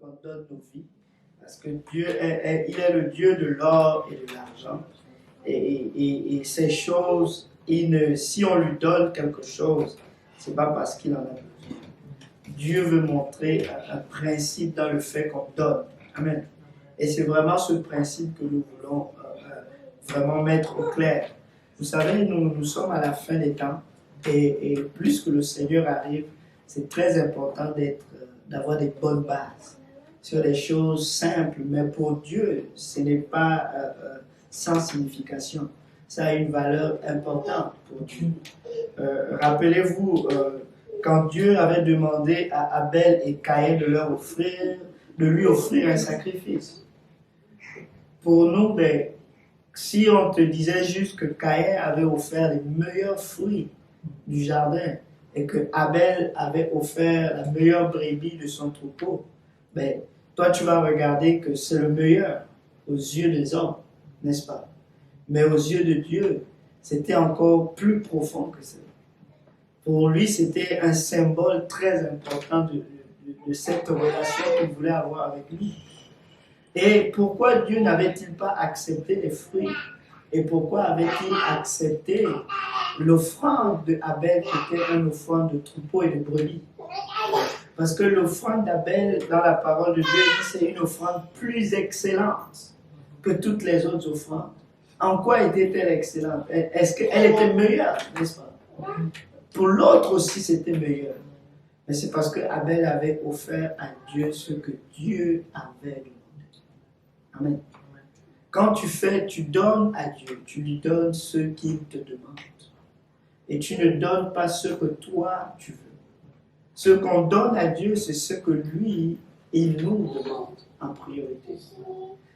qu'on donne nos vies, parce que Dieu il est le Dieu de l'or et de l'argent. Et ces choses, si on lui donne quelque chose, ce n'est pas parce qu'il en a besoin. Dieu veut montrer un principe dans le fait qu'on donne. Amen. Et c'est vraiment ce principe que nous voulons vraiment mettre au clair. Vous savez, nous sommes à la fin des temps et plus que le Seigneur arrive, c'est très important d'avoir des bonnes bases sur des choses simples. Mais pour Dieu, ce n'est pas sans signification. Ça a une valeur importante pour Dieu. Rappelez-vous, quand Dieu avait demandé à Abel et Caïn de lui offrir un sacrifice. Pour nous, si on te disait juste que Caïn avait offert les meilleurs fruits du jardin et que Abel avait offert la meilleure brebis de son troupeau, toi tu vas regarder que c'est le meilleur aux yeux des hommes, n'est-ce pas? Mais aux yeux de Dieu, c'était encore plus profond que ça. Pour lui, c'était un symbole très important de cette relation qu'il voulait avoir avec lui. Et pourquoi Dieu n'avait-il pas accepté les fruits? Et pourquoi avait-il accepté l'offrande d'Abel qui était une offrande de troupeau et de brebis? Parce que l'offrande d'Abel, dans la parole de Dieu, c'est une offrande plus excellente que toutes les autres offrandes. En quoi était-elle excellente? Est-ce qu'elle était meilleure, n'est-ce pas? Pour l'autre aussi, c'était meilleur. Mais c'est parce que Abel avait offert à Dieu ce que Dieu avait demandé. Amen. Quand tu donnes à Dieu, tu lui donnes ce qu'il te demande. Et tu ne donnes pas ce que toi, tu veux. Ce qu'on donne à Dieu, c'est ce que lui, il nous demande en priorité.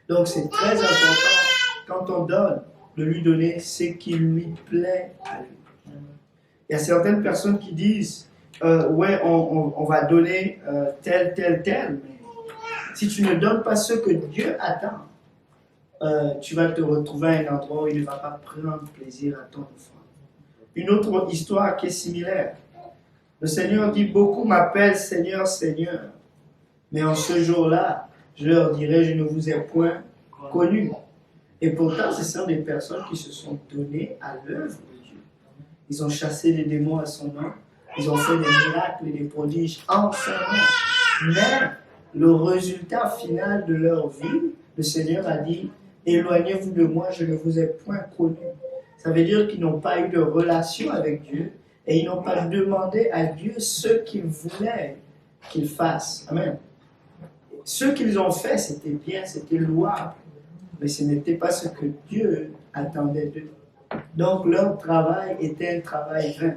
Donc c'est très important, quand on donne, de lui donner ce qui lui plaît à lui. Il y a certaines personnes qui disent, ouais, on va donner tel, mais si tu ne donnes pas ce que Dieu attend, tu vas te retrouver à un endroit où il ne va pas prendre plaisir à ton offrande. Une autre histoire qui est similaire. Le Seigneur dit, beaucoup m'appellent Seigneur, Seigneur, mais en ce jour-là, je leur dirai, je ne vous ai point connu. Et pourtant, ce sont des personnes qui se sont données à l'œuvre de Dieu. Ils ont chassé les démons à son nom. Ils ont fait des miracles et des prodiges en son nom. Mais le résultat final de leur vie, le Seigneur a dit, éloignez-vous de moi, je ne vous ai point connu. Ça veut dire qu'ils n'ont pas eu de relation avec Dieu et ils n'ont pas demandé à Dieu ce qu'il voulait qu'il fasse. Amen. Ce qu'ils ont fait, c'était bien, c'était louable. Mais ce n'était pas ce que Dieu attendait d'eux. Donc leur travail était un travail vain.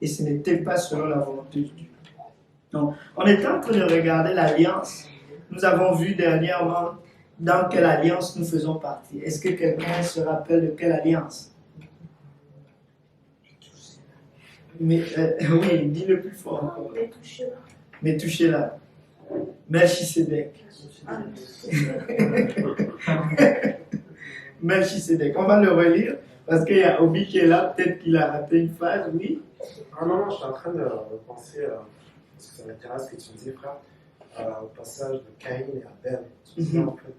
Et ce n'était pas selon la volonté de Dieu. Donc, on est en train de regarder l'alliance. Nous avons vu dernièrement dans quelle alliance nous faisons partie. Est-ce que quelqu'un se rappelle de quelle alliance? Mais, oui, dis-le plus fort encore. Métouchéla. Melchisédek. Melchisédek. On va le relire parce qu'il y a Obi qui est là, peut-être qu'il a raté une phase, oui. Ah non, je suis en train de penser, parce que ça m'intéresse ce que tu disais, frère, au passage de Caïn et Abel. Tu disais en fait,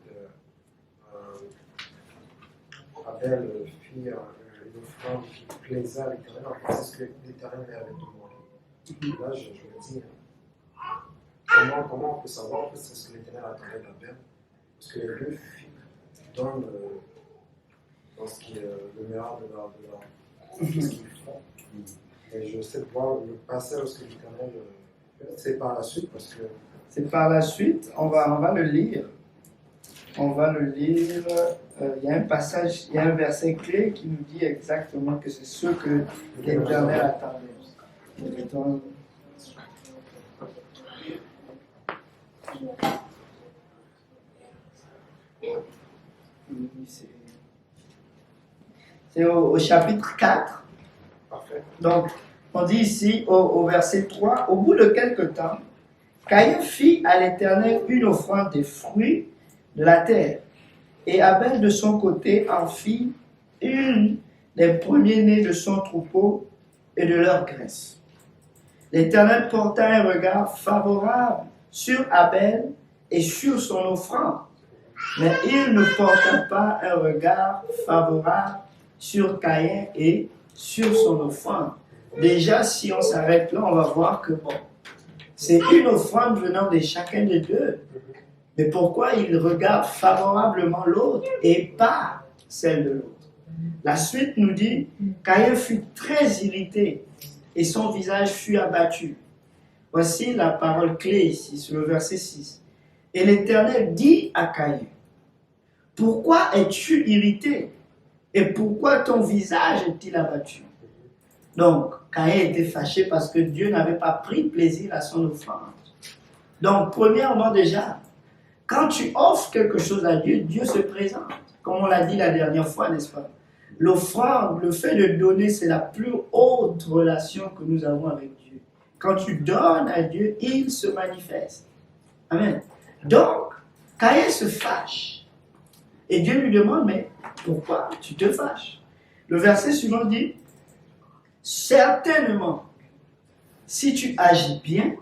Abel fit une offrande qui plaisait à l'Éternel, en fait, c'est ce que l'Éternel avait demandé. Là, je me dis, comment on peut savoir en fait, c'est ce que l'Éternel attendait d'Abel? Parce que les deux donnent dans ce qui est le meilleur de ce qu'ils font. Et je sais voir le passage que l'Éternel, c'est par la suite parce que... C'est par la suite, on va le lire. On va le lire. Il y a un passage, il y a un verset clé qui nous dit exactement que c'est ce que l'Éternel attendait. C'est au chapitre 4. Parfait. Donc, on dit ici au verset 3, au bout de quelque temps, Caïn fit à l'Éternel une offrande des fruits de la terre. Et Abel de son côté en fit une des premiers-nés de son troupeau et de leur graisse. L'Éternel porta un regard favorable sur Abel et sur son offrande. Mais il ne porta pas un regard favorable sur Caïn et sur son offrande. Déjà, si on s'arrête là, on va voir que bon, c'est une offrande venant de chacun des deux. Mais pourquoi il regarde favorablement l'autre et pas celle de l'autre? La suite nous dit, Caïn fut très irrité et son visage fut abattu. Voici la parole clé ici, sur le verset 6. Et l'Éternel dit à Caïn, pourquoi es-tu irrité? Et pourquoi ton visage est-il abattu? Donc, Caïn était fâché parce que Dieu n'avait pas pris plaisir à son offrande. Donc, premièrement déjà, quand tu offres quelque chose à Dieu, Dieu se présente. Comme on l'a dit la dernière fois, n'est-ce pas? L'offrande, le fait de donner, c'est la plus haute relation que nous avons avec Dieu. Quand tu donnes à Dieu, il se manifeste. Amen. Donc, Caïn se fâche. Et Dieu lui demande, mais pourquoi tu te fâches? Le verset suivant dit, certainement, si tu agis bien,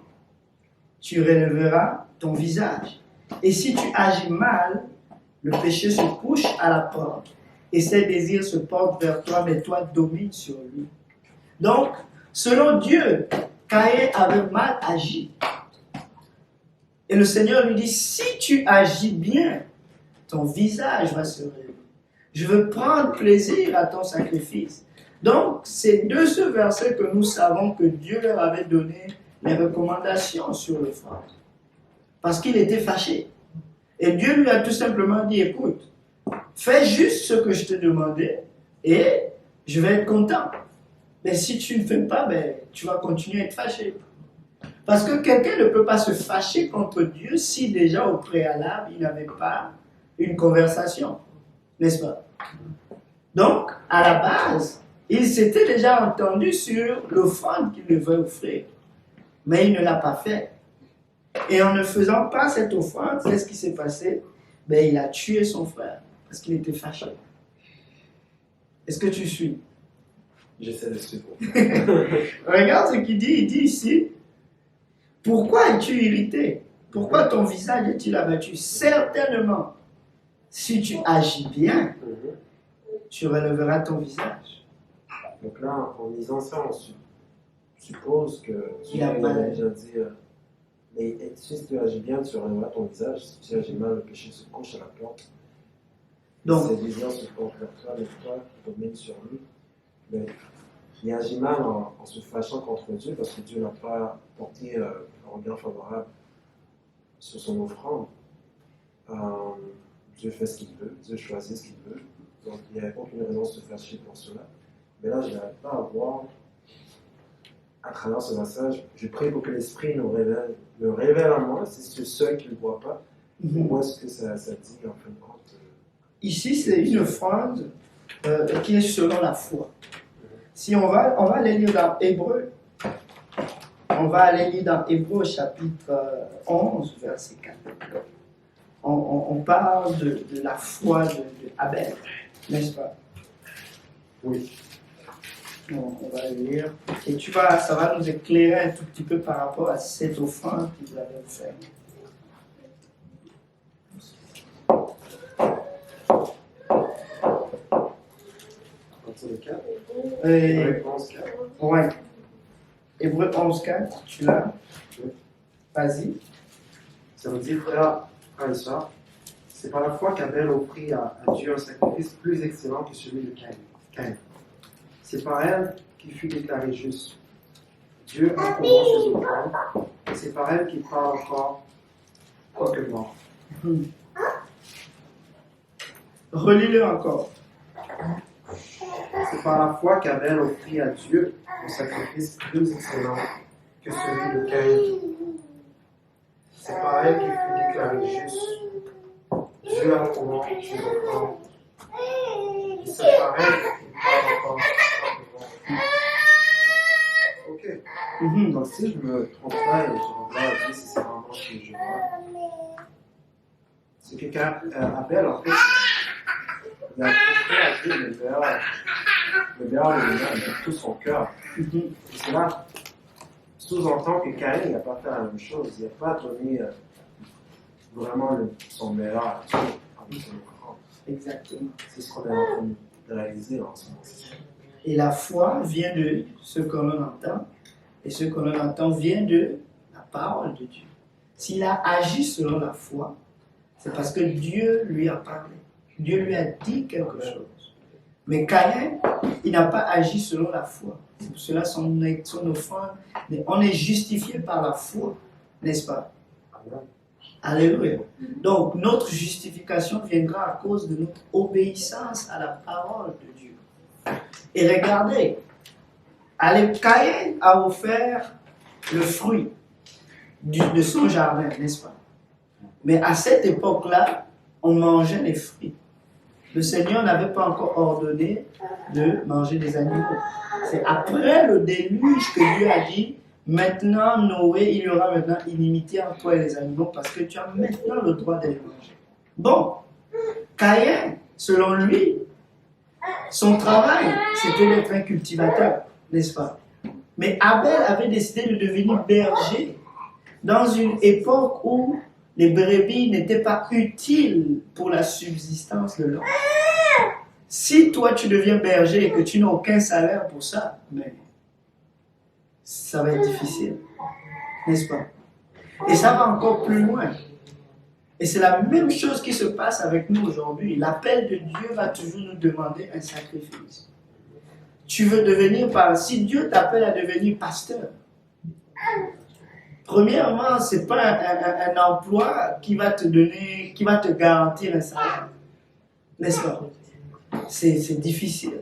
tu relèveras ton visage. Et si tu agis mal, le péché se couche à la porte. Et ses désirs se portent vers toi, mais toi domines sur lui. Donc, selon Dieu, Caïn avait mal agi. Et le Seigneur lui dit, si tu agis bien, ton visage va se relever. Je veux prendre plaisir à ton sacrifice. Donc, c'est de ce verset que nous savons que Dieu leur avait donné les recommandations sur l'offrande. Parce qu'il était fâché. Et Dieu lui a tout simplement dit, écoute, fais juste ce que je te demandais et je vais être content. Mais si tu ne fais pas, tu vas continuer à être fâché. Parce que quelqu'un ne peut pas se fâcher contre Dieu si déjà au préalable, il n'avait pas une conversation. N'est-ce pas? Donc, à la base, il s'était déjà entendu sur l'offrande qu'il devait offrir. Mais il ne l'a pas fait. Et en ne faisant pas cette offrande, qu'est-ce qui s'est passé? Il a tué son frère parce qu'il était fâché. Est-ce que tu suis? J'essaie de suivre. Regarde ce qu'il dit. Il dit ici, pourquoi es-tu irrité? Pourquoi ton visage est-il abattu? Certainement, si tu agis bien, tu relèveras ton visage. Donc là, en lisant ça, on suppose que Il a mal déjà dit mais si tu agis bien, tu relèveras ton visage. Si tu agis mal, le péché se couche à la porte. Donc, ses désirs se portent vers toi, mais toi, tu domines sur lui. Mais il agit mal en se fâchant contre Dieu parce que Dieu n'a pas porté un regard favorable sur son offrande. Dieu fait ce qu'il veut, Dieu choisit ce qu'il veut. Donc il n'y a aucune raison de se fâcher pour cela. Mais là, je n'arrive pas à voir, à travers ce message, je prie pour que l'Esprit me révèle à moi, si c'est seul qui ne le voit pas. Où est-ce que ça dit en fin de compte? Ici, c'est une offrande qui est selon la foi. Si on va aller lire dans Hébreu, on va aller lire dans Hébreu chapitre 11, verset 4. On parle de la foi de Abel, n'est-ce pas? Oui. On va le lire. Et ça va nous éclairer un tout petit peu par rapport à cette offrande qu'ils avaient faite. Hébreu 11:4. Ouais. Hébreu 11:4, tu l'as? Oui. Vas-y. Ça nous dit, frère et sœurs, c'est par la foi qu'Abel offrit à Dieu un sacrifice plus excellent que celui de Caïn. C'est par elle qu'il fut déclaré juste. Dieu approuvant ses offrandes, et c'est par elle qu'il parle encore, quoique mort. Relis-le encore. C'est par la foi qu'Abel offrit à Dieu un sacrifice plus excellent que celui de Caïn. C'est par elle qu'il fut déclaré juste. Dieu approuvant ses offrandes. Et c'est par elle qu'il parle encore. Ok. Donc si je me trompe pas et je regarde à Dieu si c'est vraiment ce que je vois, c'est que Abel, en fait, il a offert à Dieu le meilleur de lui-même, de tout son cœur. Et cela sous-entend que Caïn n'a pas fait la même chose. Il n'a pas donné vraiment son meilleur à Dieu avec son offrande. Exactement. C'est ce qu'on est en train de réaliser en ce moment. Et la foi vient de ce que l'on entend, et ce que l'on entend vient de la parole de Dieu. S'il a agi selon la foi, c'est parce que Dieu lui a parlé. Dieu lui a dit quelque chose. Mais Caïn, il n'a pas agi selon la foi. C'est pour cela son offrande, on est justifié par la foi, n'est-ce pas? Alléluia. Donc, notre justification viendra à cause de notre obéissance à la parole de Dieu. Et regardez, Caïn a offert le fruit de son jardin, n'est-ce pas? Mais à cette époque-là, on mangeait les fruits. Le Seigneur n'avait pas encore ordonné de manger des animaux. C'est après le déluge que Dieu a dit, maintenant Noé, il y aura maintenant inimitié entre toi et les animaux parce que tu as maintenant le droit de les manger. Bon, Caïn, selon lui, son travail, c'était d'être un cultivateur, n'est-ce pas? Mais Abel avait décidé de devenir berger dans une époque où les brebis n'étaient pas utiles pour la subsistance de l'homme. Si toi tu deviens berger et que tu n'as aucun salaire pour ça, mais ça va être difficile, n'est-ce pas? Et ça va encore plus loin. Et c'est la même chose qui se passe avec nous aujourd'hui. L'appel de Dieu va toujours nous demander un sacrifice. Tu veux devenir si Dieu t'appelle à devenir pasteur, premièrement, ce n'est pas un emploi qui va te donner, qui va te garantir un salaire. N'est-ce pas? C'est difficile.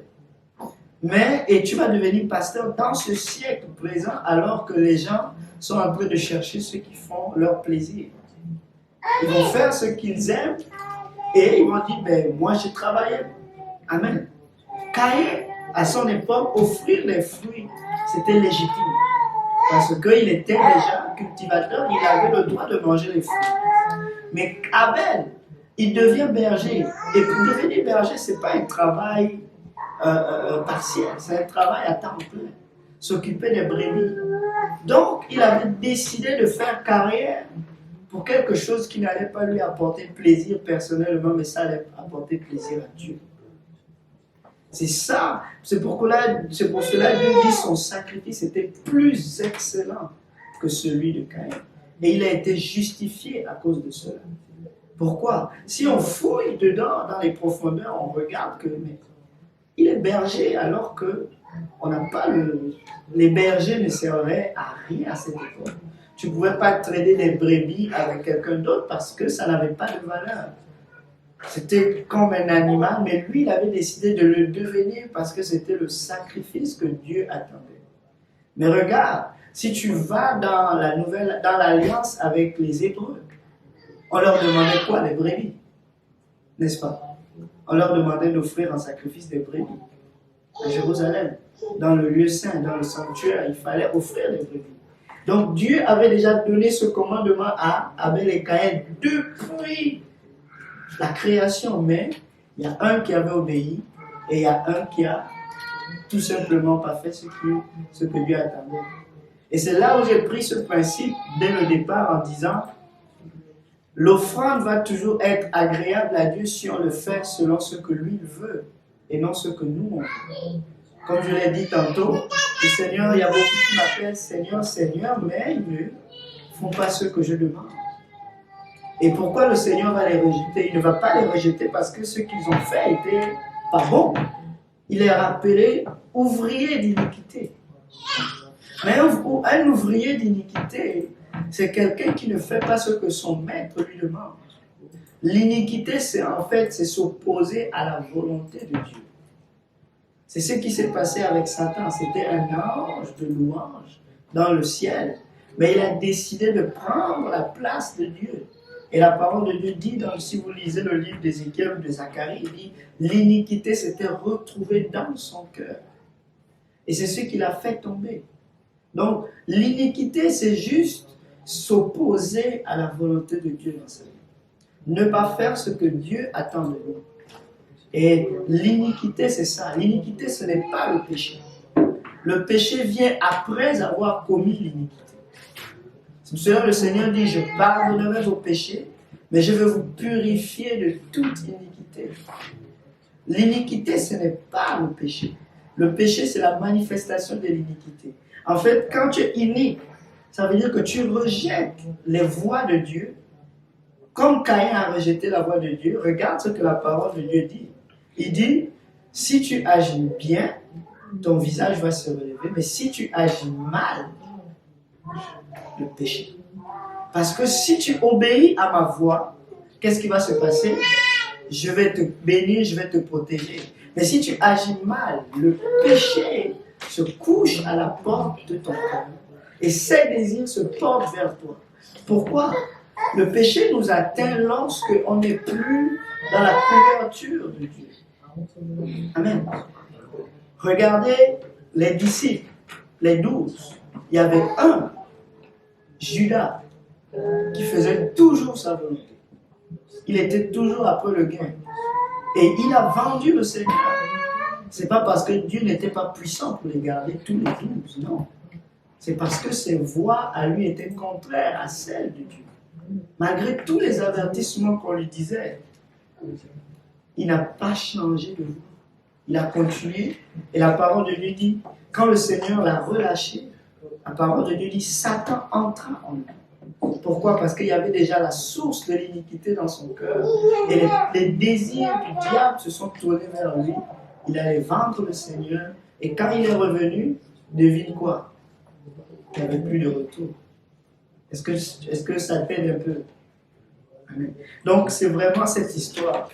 Et tu vas devenir pasteur dans ce siècle présent alors que les gens sont en train de chercher ceux qui font leur plaisir. Ils vont faire ce qu'ils aiment et ils vont dire, ben moi j'ai travaillé. Amen. Caïn, à son époque, offrir les fruits, c'était légitime. Parce qu'il était déjà cultivateur, il avait le droit de manger les fruits. Mais Abel, il devient berger. Et pour devenir berger, ce n'est pas un travail partiel, c'est un travail à temps plein. S'occuper des brebis. Donc, il avait décidé de faire carrière pour quelque chose qui n'allait pas lui apporter plaisir personnellement, mais ça allait apporter plaisir à Dieu. C'est ça, c'est pour cela que Dieu dit son sacrifice était plus excellent que celui de Caïn. Et il a été justifié à cause de cela. Pourquoi? Si on fouille dedans, dans les profondeurs, on regarde que il est berger alors que on n'a pas les bergers ne servaient à rien à cette époque. Tu ne pouvais pas trader des brebis avec quelqu'un d'autre parce que ça n'avait pas de valeur. C'était comme un animal, mais lui, il avait décidé de le devenir parce que c'était le sacrifice que Dieu attendait. Mais regarde, si tu vas dans l'alliance avec les Hébreux, on leur demandait quoi? Les brebis, n'est-ce pas? On leur demandait d'offrir un sacrifice des brebis. À Jérusalem, dans le lieu saint, dans le sanctuaire, il fallait offrir des brebis. Donc Dieu avait déjà donné ce commandement à Abel et Caïn depuis la création, mais il y a un qui avait obéi et il y a un qui a tout simplement pas fait ce que Dieu attendait. Et c'est là où j'ai pris ce principe dès le départ en disant l'offrande va toujours être agréable à Dieu si on le fait selon ce que lui veut et non ce que nous on veut. Comme je l'ai dit tantôt, le Seigneur, il y a beaucoup qui m'appellent Seigneur, Seigneur, mais ils ne font pas ce que je demande. Et pourquoi le Seigneur va les rejeter? Il ne va pas les rejeter parce que ce qu'ils ont fait n'était pas bon. Il est rappelé ouvrier d'iniquité. Mais un ouvrier d'iniquité, c'est quelqu'un qui ne fait pas ce que son maître lui demande. L'iniquité, c'est s'opposer à la volonté de Dieu. C'est ce qui s'est passé avec Satan. C'était un ange de louange dans le ciel. Mais il a décidé de prendre la place de Dieu. Et la parole de Dieu dit, si vous lisez le livre d'Ézéchiel ou de Zacharie, il dit l'iniquité s'était retrouvée dans son cœur. Et c'est ce qui l'a fait tomber. Donc, l'iniquité, c'est juste s'opposer à la volonté de Dieu dans sa vie. Ne pas faire ce que Dieu attend de nous. Et l'iniquité, c'est ça. L'iniquité, ce n'est pas le péché. Le péché vient après avoir commis l'iniquité. C'est pour cela que le Seigneur dit, je pardonnerai vos péchés, mais je veux vous purifier de toute iniquité. L'iniquité, ce n'est pas le péché. Le péché, c'est la manifestation de l'iniquité. En fait, quand tu es inique, ça veut dire que tu rejettes les voies de Dieu. Comme Caïn a rejeté la voie de Dieu, regarde ce que la parole de Dieu dit. Il dit, si tu agis bien, ton visage va se relever, mais si tu agis mal, le péché. Parce que si tu obéis à ma voix, qu'est-ce qui va se passer? Je vais te bénir, je vais te protéger. Mais si tu agis mal, le péché se couche à la porte de ton cœur et ses désirs se portent vers toi. Pourquoi? Le péché nous atteint lorsque on n'est plus dans la couverture de Dieu. Amen. Regardez les disciples, les 12. Il y avait un, Judas, qui faisait toujours sa volonté. Il était toujours après le gain. Et il a vendu le Seigneur. Ce n'est pas parce que Dieu n'était pas puissant pour les garder tous les 12, non. C'est parce que ses voies à lui étaient contraires à celles de Dieu. Malgré tous les avertissements qu'on lui disait, il n'a pas changé de voie. Il a continué. Et la parole de Dieu dit, quand le Seigneur l'a relâché, la parole de Dieu dit, Satan entra en lui. Pourquoi? Parce qu'il y avait déjà la source de l'iniquité dans son cœur. Et les désirs du diable se sont tournés vers lui. Il allait vendre le Seigneur. Et quand il est revenu, devine quoi? Il n'y avait plus de retour. Est-ce que ça t'aide un peu? Amen. Donc, c'est vraiment cette histoire.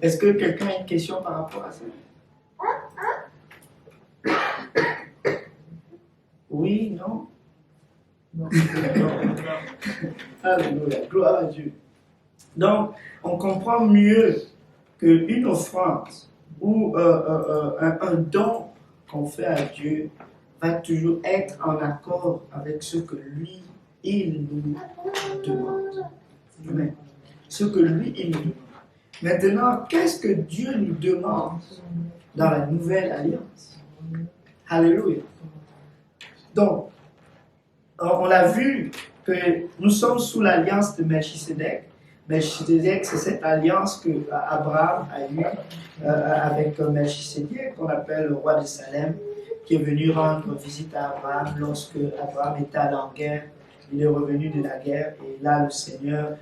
Est-ce que quelqu'un a une question par rapport à ça? Oui, non? Non. Alléluia, gloire à Dieu. Donc, on comprend mieux qu'une offrande ou un don qu'on fait à Dieu va toujours être en accord avec ce que lui, il nous demande. Amen. Ce que lui, il nous demande. Maintenant, qu'est-ce que Dieu nous demande dans la nouvelle alliance? Alléluia. Donc, on a vu que nous sommes sous l'alliance de Melchisédek. Melchisédek, c'est cette alliance que Abraham a eue avec Melchisédek, qu'on appelle le roi de Salem, qui est venu rendre visite à Abraham lorsque Abraham était allé en guerre. Il est revenu de la guerre et là, le Seigneur,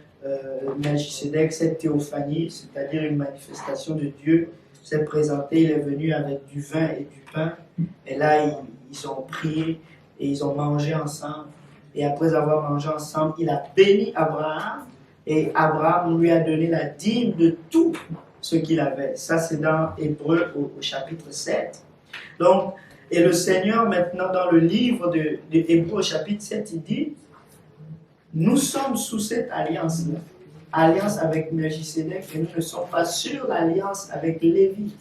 Melchisédek, cette théophanie, c'est-à-dire une manifestation de Dieu, s'est présenté. Il est venu avec du vin et du pain. Et là, ils ont prié et ils ont mangé ensemble. Et après avoir mangé ensemble, il a béni Abraham. Et Abraham lui a donné la dîme de tout ce qu'il avait. Ça, c'est dans Hébreux au chapitre 7. Donc, et le Seigneur, maintenant, dans le livre de Hébreux au chapitre 7, il dit, nous sommes sous cette alliance-là. Alliance avec Melchisédek, et nous ne sommes pas sur l'alliance avec Lévi.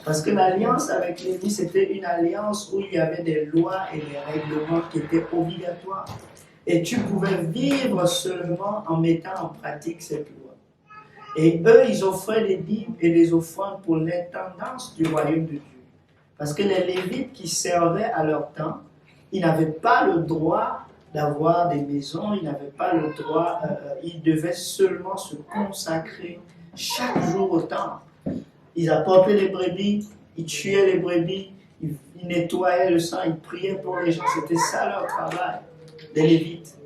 Parce que l'alliance avec Lévi, c'était une alliance où il y avait des lois et des règlements qui étaient obligatoires. Et tu pouvais vivre seulement en mettant en pratique cette loi. Et eux, ils offraient les dîmes et les offrandes pour l'intendance du royaume de Dieu. Parce que les Lévites qui servaient à leur temps, ils n'avaient pas le droit d'avoir des maisons, ils n'avaient pas le droit, ils devaient seulement se consacrer chaque jour au temple. Ils apportaient les brebis, ils tuaient les brebis, ils nettoyaient le sang, ils priaient pour les gens. C'était ça leur travail, des Lévites.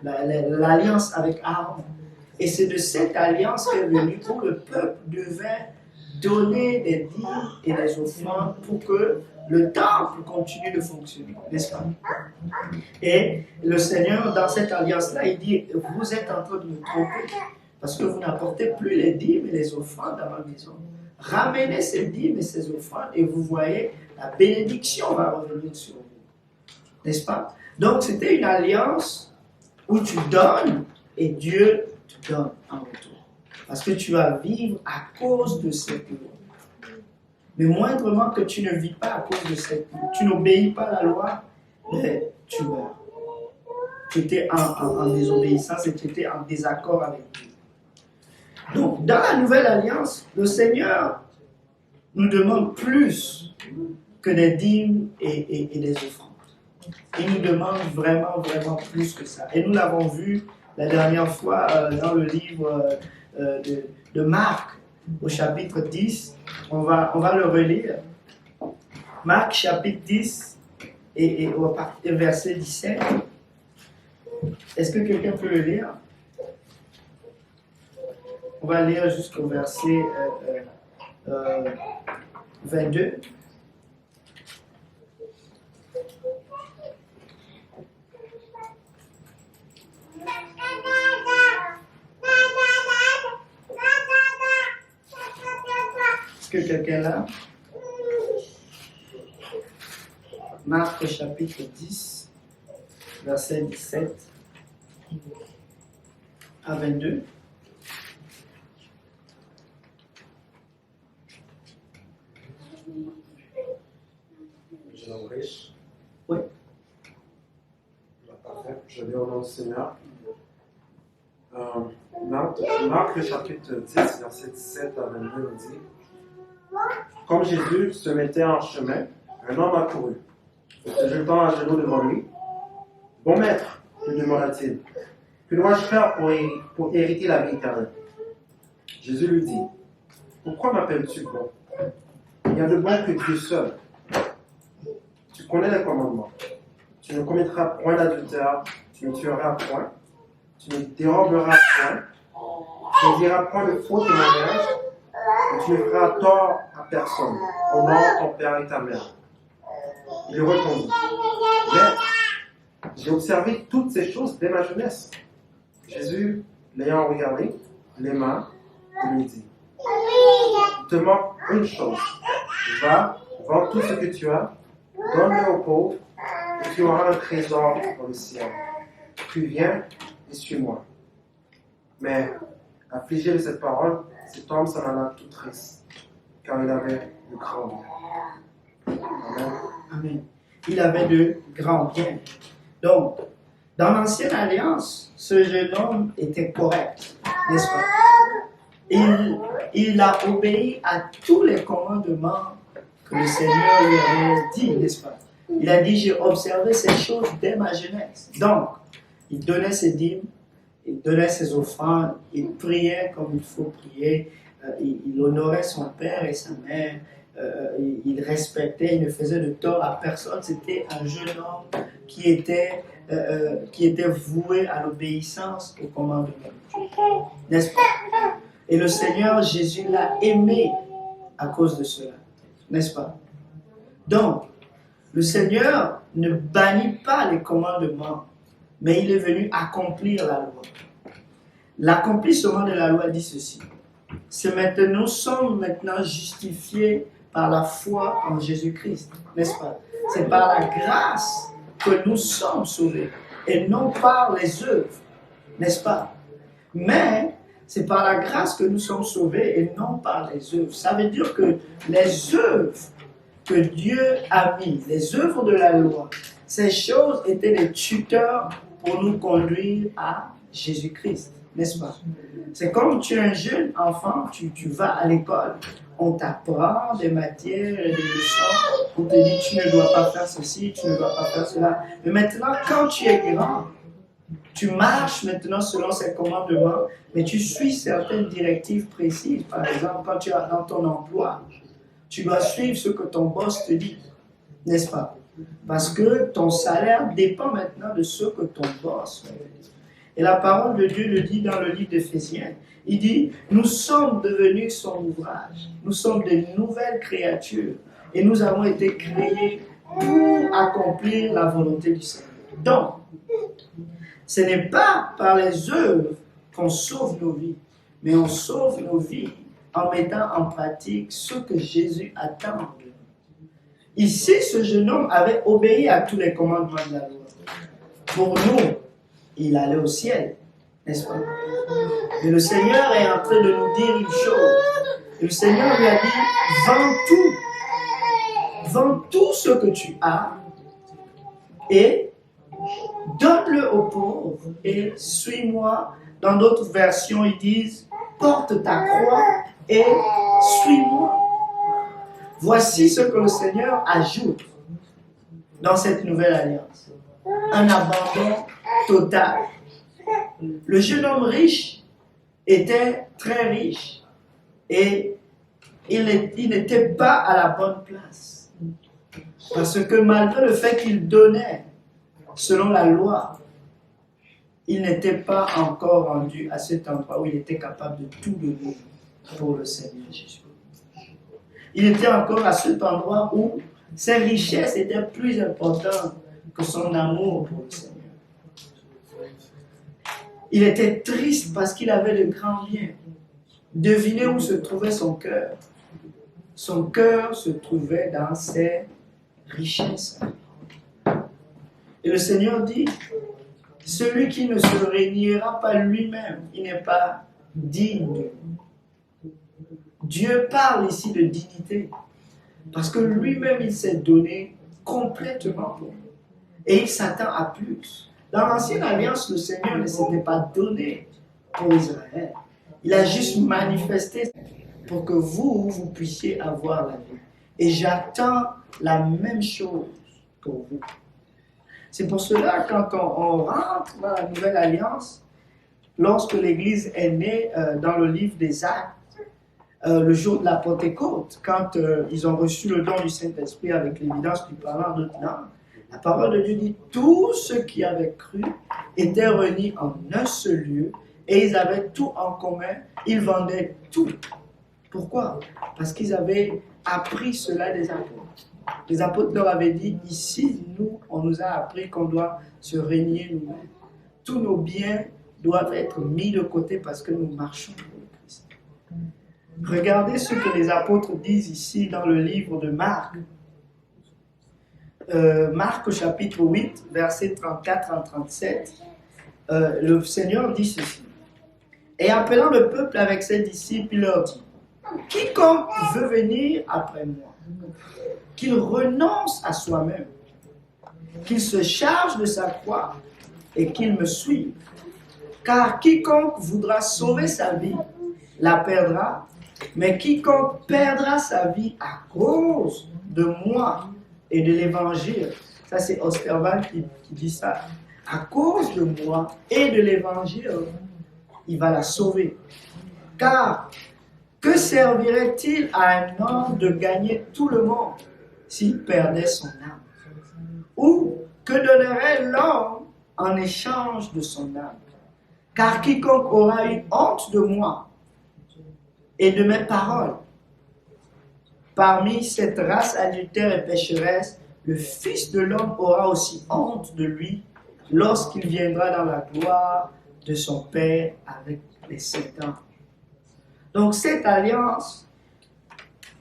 L'alliance avec Aaron. Et c'est de cette alliance qu'est venue où le peuple devait donner des dîmes et des offrandes pour que le temple continue de fonctionner, n'est-ce pas? Et le Seigneur, dans cette alliance-là, il dit, vous êtes en train de me tromper parce que vous n'apportez plus les dîmes et les offrandes dans ma maison. Ramenez ces dîmes et ces offrandes et vous voyez, la bénédiction va revenir sur vous. N'est-ce pas? Donc, c'était une alliance où tu donnes et Dieu te donne en retour. Parce que tu vas vivre à cause de cette loi. Mais moindrement que tu ne vis pas à cause de cette loi, tu n'obéis pas à la loi, mais tu meurs. Tu étais en désobéissance et tu étais en désaccord avec Dieu. Donc, dans la nouvelle alliance, le Seigneur nous demande plus que des dîmes et des offrandes. Il nous demande vraiment, vraiment plus que ça. Et nous l'avons vu la dernière fois dans le livre de Marc, au chapitre 10. On va le relire. Marc, chapitre 10, et verset 17. Est-ce que quelqu'un peut le lire? On va lire jusqu'au verset 22. Est-ce que quelqu'un l'a? Marc chapitre 10, verset 17 à 22. Jeune homme riche. Oui. Parfait. Je lis au nom du Seigneur. Marc, le chapitre 10, verset 17 à 22, nous dit: Comme Jésus se mettait en chemin, un homme accourut. Se jetant à genoux devant lui: Bon maître, lui demanda-t-il, que dois-je faire pour hériter la vie éternelle? Jésus lui dit: Pourquoi m'appelles-tu bon? Il n'y a de bon que Dieu seul. Tu connais les commandements. Tu ne commettras point d'adultère, tu ne tueras point, tu ne déroberas point, tu ne diras point de faux témoignages, et tu ne feras tort à personne. Honore ton père et ta mère. Il lui répondit: Maître, j'ai observé toutes ces choses dès ma jeunesse. Jésus, l'ayant regardé, l'aima et lui dit: Il te manque une chose. Va, vends tout ce que tu as, donne-le aux pauvres, et tu auras un trésor dans le ciel. Puis viens et suis-moi. Mais, affligé de cette parole, cet homme s'en alla tout triste, car il avait de grands biens. Amen. Amen. Il avait de grands biens. Donc, dans l'Ancienne Alliance, ce jeune homme était correct, n'est-ce pas? Il a obéi à tous les commandements que le Seigneur lui avait dit, n'est-ce pas? Il a dit: j'ai observé ces choses dès ma jeunesse. Donc, il donnait ses dîmes, il donnait ses offrandes, il priait comme il faut prier, il honorait son père et sa mère, il respectait, il ne faisait de tort à personne. C'était un jeune homme qui était voué à l'obéissance au commandement de Dieu, n'est-ce pas? Et le Seigneur Jésus l'a aimé à cause de cela, n'est-ce pas? Donc, le Seigneur ne bannit pas les commandements, mais il est venu accomplir la loi. L'accomplissement de la loi dit ceci: nous sommes maintenant justifiés par la foi en Jésus-Christ, n'est-ce pas? C'est par la grâce que nous sommes sauvés, et non par les œuvres, n'est-ce pas? Mais c'est par la grâce que nous sommes sauvés et non par les œuvres. Ça veut dire que les œuvres que Dieu a mis, les œuvres de la loi, ces choses étaient des tuteurs pour nous conduire à Jésus-Christ, n'est-ce pas? C'est comme tu es un jeune enfant, tu vas à l'école, on t'apprend des matières et des leçons, on te dit tu ne dois pas faire ceci, tu ne dois pas faire cela. Mais maintenant, quand tu es grand, tu marches maintenant selon ces commandements, mais tu suis certaines directives précises. Par exemple, quand tu es dans ton emploi, tu dois suivre ce que ton boss te dit, n'est-ce pas? Parce que ton salaire dépend maintenant de ce que ton boss te dit. Et la parole de Dieu le dit dans le livre d'Éphésiens. Il dit: nous sommes devenus son ouvrage, nous sommes de nouvelles créatures et nous avons été créés pour accomplir la volonté du Seigneur. Donc, ce n'est pas par les œuvres qu'on sauve nos vies, mais on sauve nos vies en mettant en pratique ce que Jésus attend de nous. Ici, ce jeune homme avait obéi à tous les commandements de la loi. Pour nous, il allait au ciel, n'est-ce pas? Mais le Seigneur est en train de nous dire une chose. Et le Seigneur lui a dit: vends tout ce que tu as et donne-le aux pauvres et suis-moi. Dans d'autres versions, ils disent: porte ta croix et suis-moi. Voici ce que le Seigneur ajoute dans cette nouvelle alliance: un abandon total. Le jeune homme riche était très riche et il n'était pas à la bonne place. Parce que malgré le fait qu'il donnait selon la loi, il n'était pas encore rendu à cet endroit où il était capable de tout donner pour le Seigneur Jésus. Il était encore à cet endroit où ses richesses étaient plus importantes que son amour pour le Seigneur. Il était triste parce qu'il avait de grands biens. Devinez où se trouvait son cœur. Son cœur se trouvait dans ses richesses. Et le Seigneur dit, celui qui ne se régnera pas lui-même, il n'est pas digne. Dieu parle ici de dignité, parce que lui-même, il s'est donné complètement pour nous. Et il s'attend à plus. Dans l'Ancienne Alliance, le Seigneur ne s'était pas donné pour Israël. Il a juste manifesté pour que vous puissiez avoir la vie. Et j'attends la même chose pour vous. C'est pour cela, quand on rentre dans la Nouvelle Alliance, lorsque l'Église est née dans le livre des Actes, le jour de la Pentecôte, quand ils ont reçu le don du Saint-Esprit avec l'évidence du parler en d'autres langues, la parole de Dieu dit, tous ceux qui avaient cru étaient réunis en un seul lieu et ils avaient tout en commun, ils vendaient tout. Pourquoi? Parce qu'ils avaient appris cela des apôtres. Les apôtres leur avaient dit, ici, on nous a appris qu'on doit se régner nous-mêmes. Tous nos biens doivent être mis de côté parce que nous marchons pour le Christ. Regardez ce que les apôtres disent ici dans le livre de Marc. Marc au chapitre 8, versets 34 à 37. Le Seigneur dit ceci. Et appelant le peuple avec ses disciples, il leur dit, quiconque veut venir après moi, qu'il renonce à soi-même, qu'il se charge de sa croix et qu'il me suive. Car quiconque voudra sauver sa vie, la perdra, mais quiconque perdra sa vie à cause de moi et de l'évangile, ça c'est Osterwald qui dit ça, à cause de moi et de l'évangile, il va la sauver. Car que servirait-il à un homme de gagner tout le monde s'il perdait son âme? Ou que donnerait l'homme en échange de son âme? Car quiconque aura eu honte de moi et de mes paroles, parmi cette race adultère et pécheresse, le Fils de l'homme aura aussi honte de lui lorsqu'il viendra dans la gloire de son Père avec les saints anges. Donc cette alliance,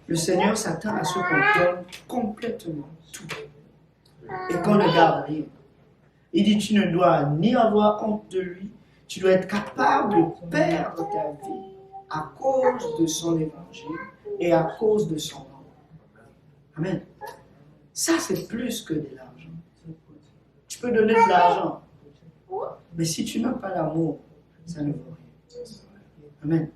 le Seigneur s'attend à ce qu'on donne complètement tout et qu'on ne garde rien. Il dit, tu ne dois ni avoir honte de lui, tu dois être capable de perdre ta vie à cause de son évangile et à cause de son nom. Amen. Ça, c'est plus que de l'argent. Tu peux donner de l'argent, mais si tu n'as pas l'amour, ça ne vaut rien. Amen.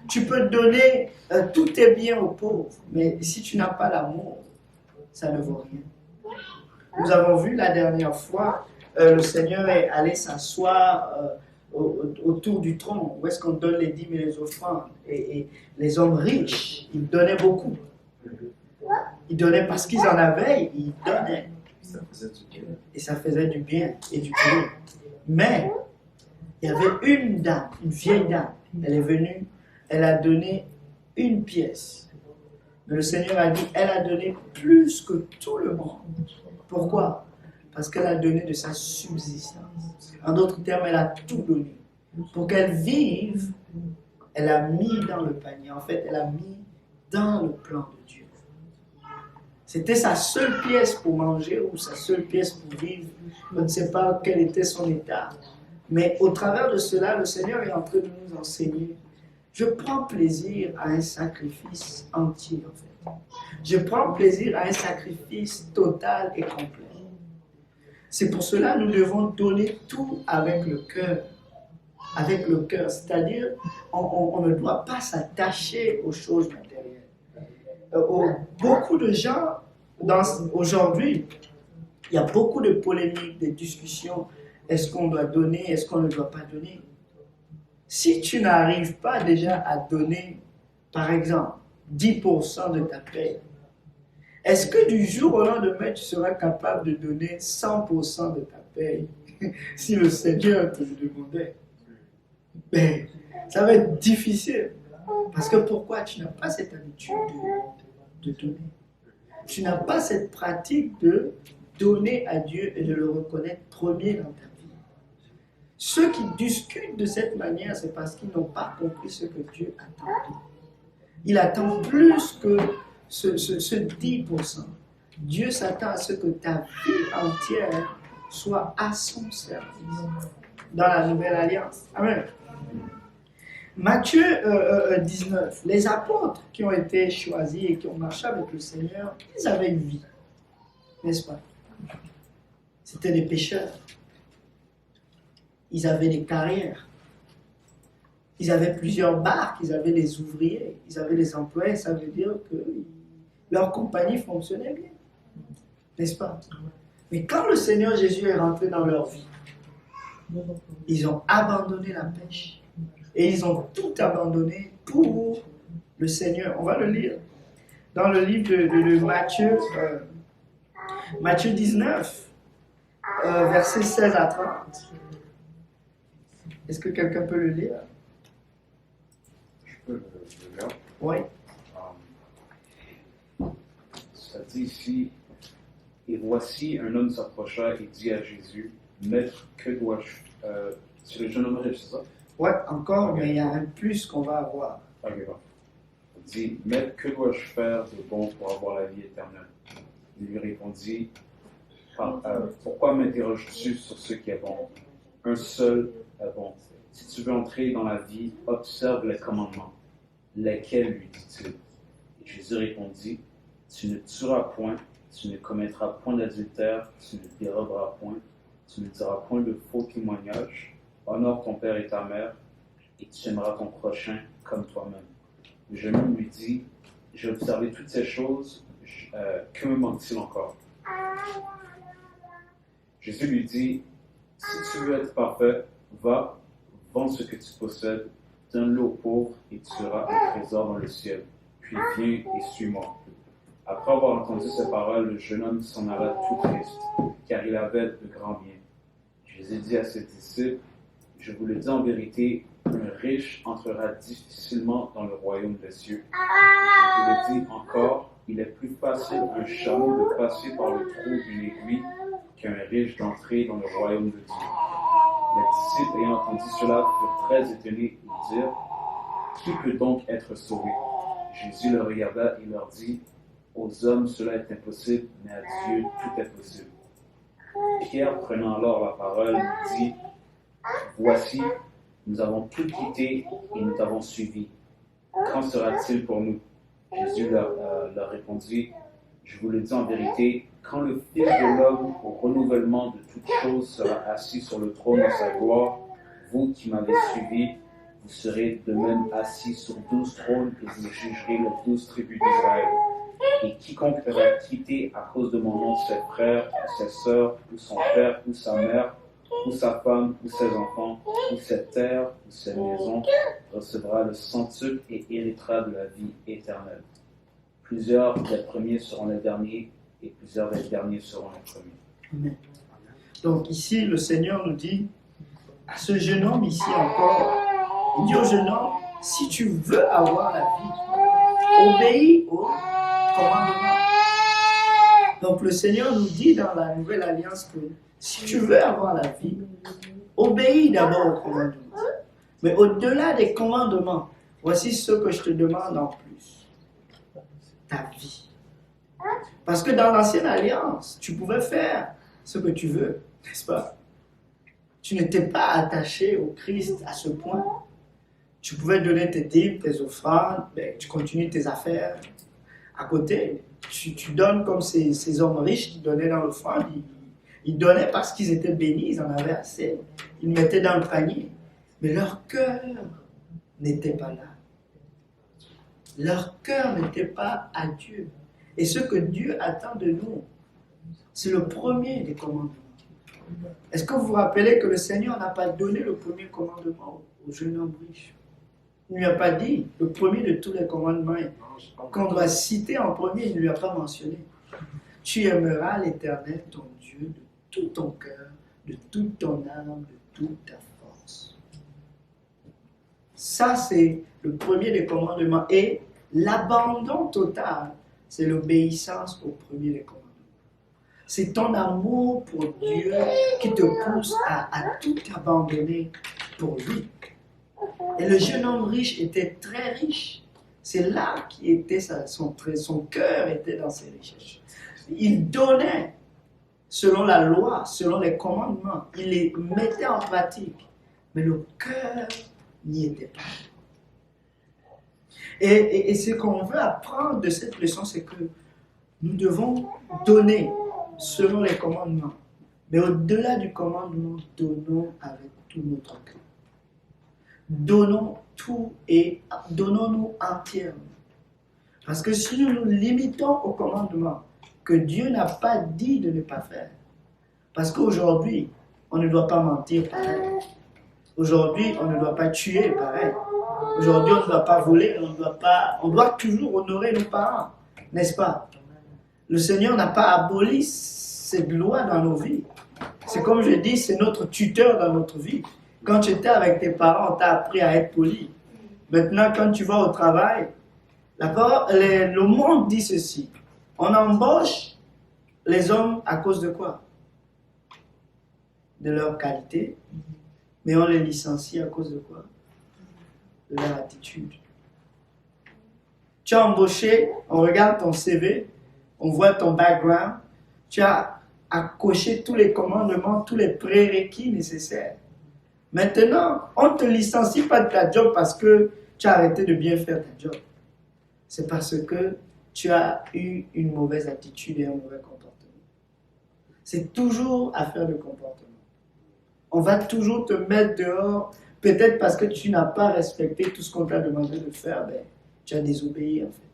Tu peux donner tous tes biens aux pauvres, mais si tu n'as pas l'amour, ça ne vaut rien. Nous avons vu la dernière fois, le Seigneur est allé s'asseoir autour du trône, où est-ce qu'on donne les dîmes et les offrandes. Et les hommes riches, ils donnaient beaucoup. Ils donnaient parce qu'ils en avaient, ils donnaient. Et ça faisait du bien et du bien. Mais il y avait une dame, une vieille dame, elle est venue, elle a donné une pièce. Mais le Seigneur a dit, elle a donné plus que tout le monde. Pourquoi? Parce qu'elle a donné de sa subsistance. En d'autres termes, elle a tout donné. Pour qu'elle vive, elle a mis dans le panier. En fait, elle a mis dans le plan de Dieu. C'était sa seule pièce pour manger ou sa seule pièce pour vivre. Je ne sais pas quel était son état. Mais au travers de cela, le Seigneur est en train de nous enseigner. Je prends plaisir à un sacrifice entier, en fait. Je prends plaisir à un sacrifice total et complet. C'est pour cela que nous devons donner tout avec le cœur. Avec le cœur, c'est-à-dire on ne doit pas s'attacher aux choses matérielles. Beaucoup de gens, aujourd'hui, il y a beaucoup de polémiques, de discussions. Est-ce qu'on doit donner, est-ce qu'on ne doit pas donner? Si tu n'arrives pas déjà à donner, par exemple, 10% de ta paie, est-ce que du jour au lendemain, tu seras capable de donner 100% de ta paie si le Seigneur te le demandait? Ben, ça va être difficile. Parce que pourquoi? Tu n'as pas cette habitude de donner. Tu n'as pas cette pratique de donner à Dieu et de le reconnaître premier dans ta vie. Ceux qui discutent de cette manière, c'est parce qu'ils n'ont pas compris ce que Dieu attend d'eux. Il attend plus que ce 10%. Dieu s'attend à ce que ta vie entière soit à son service dans la nouvelle alliance. Amen. Matthieu 19, les apôtres qui ont été choisis et qui ont marché avec le Seigneur, ils avaient une vie, n'est-ce pas? C'était des pécheurs. Ils avaient des carrières. Ils avaient plusieurs barques, ils avaient des ouvriers, ils avaient des employés. Ça veut dire que leur compagnie fonctionnait bien, n'est-ce pas? Mais quand le Seigneur Jésus est rentré dans leur vie, ils ont abandonné la pêche. Et ils ont tout abandonné pour le Seigneur. On va le lire dans le livre de Matthieu, Matthieu 19, versets 16 à 30. Est-ce que quelqu'un peut le lire? Je peux le lire. Oui. Ça dit ici, et voici un homme s'approcha et dit à Jésus, Maître, que dois-je... c'est le jeune homme riche, c'est ça? Ouais, encore, mais il y a un plus qu'on va avoir. Ok, bon. Il dit, Maître, que dois-je faire de bon pour avoir la vie éternelle? Il lui répondit, pourquoi m'interroges-tu sur ce qui est bon? Un seul est bon. Si tu veux entrer dans la vie, observe les commandements. Lesquels, lui dit-il? Et Jésus répondit, tu ne tueras point, tu ne commettras point d'adultère, tu ne déroberas point, tu ne diras point de faux témoignages, honore ton père et ta mère, et tu aimeras ton prochain comme toi-même. Le jeune homme lui dit, j'ai observé toutes ces choses, que me manque-t-il encore? Jésus lui dit, si tu veux être parfait, va, vends ce que tu possèdes, donne-le aux pauvres, et tu auras un trésor dans le ciel. Puis viens et suis-moi. Après avoir entendu ces paroles, le jeune homme s'en alla tout triste, car il avait de grands biens. Jésus dit à ses disciples, je vous le dis en vérité, un riche entrera difficilement dans le royaume des cieux. Je vous le dis encore, il est plus facile à un chameau de passer par le trou d'une aiguille qu'un riche d'entrer dans le royaume de Dieu. Les disciples ayant entendu cela furent très étonnés et dirent, qui peut donc être sauvé? Jésus les regarda et leur dit, aux hommes cela est impossible, mais à Dieu tout est possible. Pierre, prenant alors la parole, dit, voici, nous avons tout quitté et nous t'avons suivi. Qu'en sera-t-il pour nous? Jésus leur répondit, je vous le dis en vérité, quand le Fils de l'homme, au renouvellement de toutes choses, sera assis sur le trône de sa gloire, vous qui m'avez suivi, vous serez de même assis sur 12 trônes et vous jugerez les 12 tribus d'Israël. Et quiconque aura quitté à cause de mon nom ses frères ou ses sœurs, ou son père ou sa mère, ou sa femme ou ses enfants, ou ses terres ou ses maisons, recevra le centuple et héritera de la vie éternelle. Plusieurs des premiers seront les derniers, et plusieurs des derniers seront les premiers. Amen. Donc ici, le Seigneur nous dit à ce jeune homme ici encore, il dit au jeune homme, si tu veux avoir la vie, obéis au commandement. Donc le Seigneur nous dit dans la nouvelle alliance que si tu veux avoir la vie, obéis d'abord au commandement. Mais au-delà des commandements, voici ce que je te demande en plus. Ta vie. Parce que dans l'ancienne alliance, tu pouvais faire ce que tu veux, n'est-ce pas? Tu n'étais pas attaché au Christ à ce point. Tu pouvais donner tes dîmes, tes offrandes, ben, tu continues tes affaires. À côté, tu donnes comme ces hommes riches qui donnaient dans l'offrande. Ils donnaient parce qu'ils étaient bénis, ils en avaient assez. Ils mettaient dans le panier. Mais leur cœur n'était pas là. Leur cœur n'était pas à Dieu. Et ce que Dieu attend de nous, c'est le premier des commandements. Est-ce que vous vous rappelez que le Seigneur n'a pas donné le premier commandement aux au jeune homme riche. Il ne lui a pas dit, le premier de tous les commandements qu'on doit citer en premier, il ne lui a pas mentionné. Tu aimeras l'Éternel, ton Dieu, de tout ton cœur, de toute ton âme, de toute ta force. Ça, c'est le premier des commandements. Et l'abandon total, c'est l'obéissance au premier des commandements. C'est ton amour pour Dieu qui te pousse à tout abandonner pour lui. Et le jeune homme riche était très riche. C'est là qui était son cœur était dans ses richesses. Il donnait selon la loi, selon les commandements. Il les mettait en pratique. Mais le cœur n'y était pas. Et ce qu'on veut apprendre de cette leçon, c'est que nous devons donner selon les commandements. Mais au-delà du commandement, donnons avec tout notre cœur. Donnons tout et donnons-nous entièrement. Parce que si nous nous limitons au commandement que Dieu n'a pas dit de ne pas faire, parce qu'aujourd'hui, on ne doit pas mentir pareil. Aujourd'hui, on ne doit pas tuer pareil. Aujourd'hui, on ne doit pas voler, on doit toujours honorer nos parents, n'est-ce pas? Le Seigneur n'a pas aboli cette loi dans nos vies. C'est comme je dis, c'est notre tuteur dans notre vie. Quand tu étais avec tes parents, on t'a appris à être poli. Maintenant, quand tu vas au travail, le monde dit ceci. On embauche les hommes à cause de quoi? De leur qualité, mais on les licencie à cause de quoi? De leur attitude. Tu as embauché, on regarde ton CV, on voit ton background, tu as coché tous les commandements, tous les prérequis nécessaires. Maintenant, on ne te licencie pas de ta job parce que tu as arrêté de bien faire ta job. C'est parce que tu as eu une mauvaise attitude et un mauvais comportement. C'est toujours affaire de comportement. On va toujours te mettre dehors, peut-être parce que tu n'as pas respecté tout ce qu'on t'a demandé de faire, ben, tu as désobéi en fait.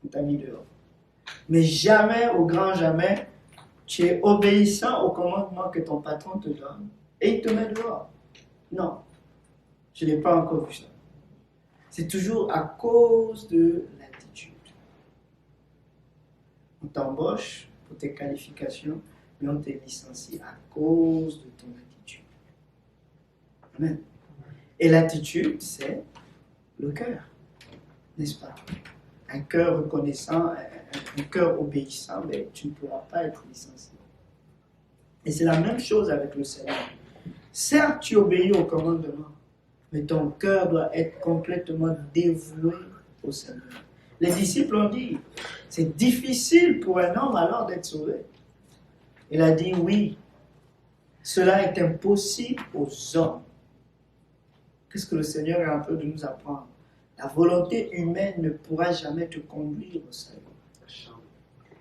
On t'a mis dehors. Mais jamais, au grand jamais, tu es obéissant au commandement que ton patron te donne et il te met dehors. Non, je n'ai pas encore vu ça. C'est toujours à cause de l'attitude. On t'embauche pour tes qualifications, mais on te licencie à cause de ton attitude. Amen. Et l'attitude, c'est le cœur, n'est-ce pas? Un cœur reconnaissant, un cœur obéissant, mais tu ne pourras pas être licencié. Et c'est la même chose avec le Seigneur. Certes, tu obéis au commandement, mais ton cœur doit être complètement dévoué au Seigneur. Les disciples ont dit, c'est difficile pour un homme alors d'être sauvé. Il a dit, oui, cela est impossible aux hommes. Qu'est-ce que le Seigneur est en train de nous apprendre? La volonté humaine ne pourra jamais te conduire au salut.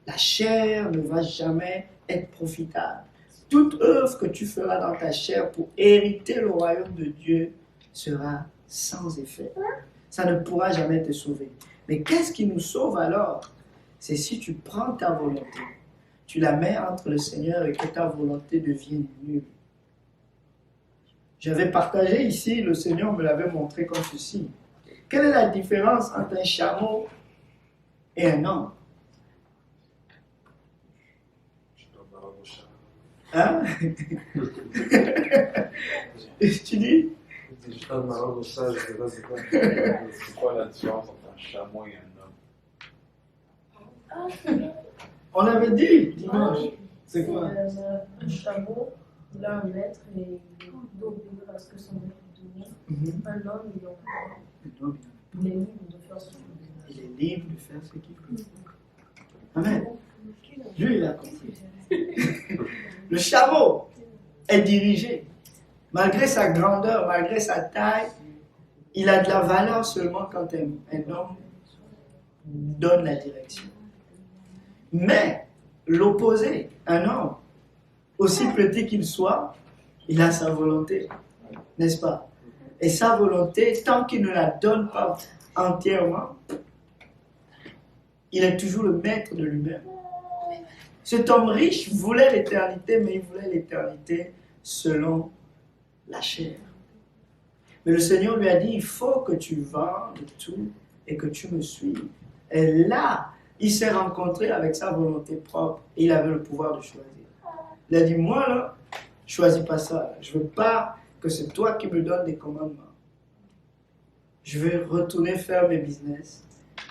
La chair ne va jamais être profitable. Toute œuvre que tu feras dans ta chair pour hériter le royaume de Dieu sera sans effet. Ça ne pourra jamais te sauver. Mais qu'est-ce qui nous sauve alors? C'est si tu prends ta volonté, tu la mets entre le Seigneur et que ta volonté devienne nulle. J'avais partagé ici, le Seigneur me l'avait montré comme ceci. Quelle est la différence entre un chameau et un homme? Hein? Tu dis? Je parle ma langue au sage, je sais pas c'est quoi. C'est quoi la différence entre un chameau et un homme? On avait dit dimanche. C'est quoi? Un chameau, il a un maître et il doit obéir à ce que son maître demande. Un homme, il est libre de faire ce qu'il veut. Il est libre de faire ce qu'il veut. Amen. Dieu, il a compris. Le chameau est dirigé. Malgré sa grandeur, malgré sa taille, il a de la valeur seulement quand un homme donne la direction. Mais l'opposé, un homme, aussi petit qu'il soit, il a sa volonté, n'est-ce pas? Et sa volonté, tant qu'il ne la donne pas entièrement, il est toujours le maître de lui-même. Cet homme riche voulait l'éternité, mais il voulait l'éternité selon la chair. Mais le Seigneur lui a dit, il faut que tu vendes tout et que tu me suives. Et là, il s'est rencontré avec sa volonté propre et il avait le pouvoir de choisir. Il a dit, moi là, je ne choisis pas ça. Je ne veux pas que c'est toi qui me donnes des commandements. Je vais retourner faire mes business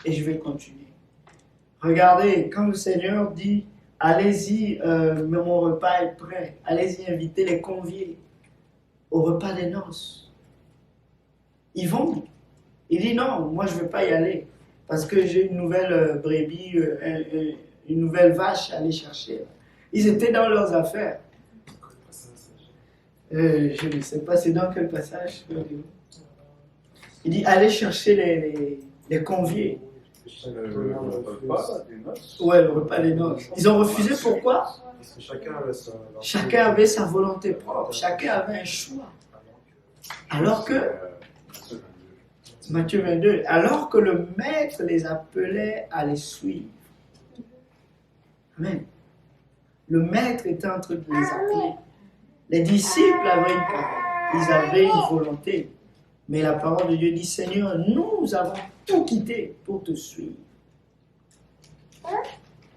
et je vais continuer. Regardez, quand le Seigneur dit, allez-y, mon repas est prêt, allez-y inviter les conviés au repas des noces. Ils vont. Il dit non, moi je ne veux pas y aller parce que j'ai une nouvelle brebis, une nouvelle vache à aller chercher. Ils étaient dans leurs affaires. Je ne sais pas, c'est dans quel passage. Il dit allez chercher les conviés. Le repas des noces. Ouais, le repas des noces. Ils ont refusé, pourquoi? Parce que Chacun avait sa volonté propre, chacun avait un choix. Alors que, Matthieu 22, alors que le maître les appelait à les suivre. Amen. Le maître était en train de les appeler. Les disciples avaient une parole, ils avaient une volonté. Mais la parole de Dieu dit, Seigneur, nous avons tout quitté pour te suivre.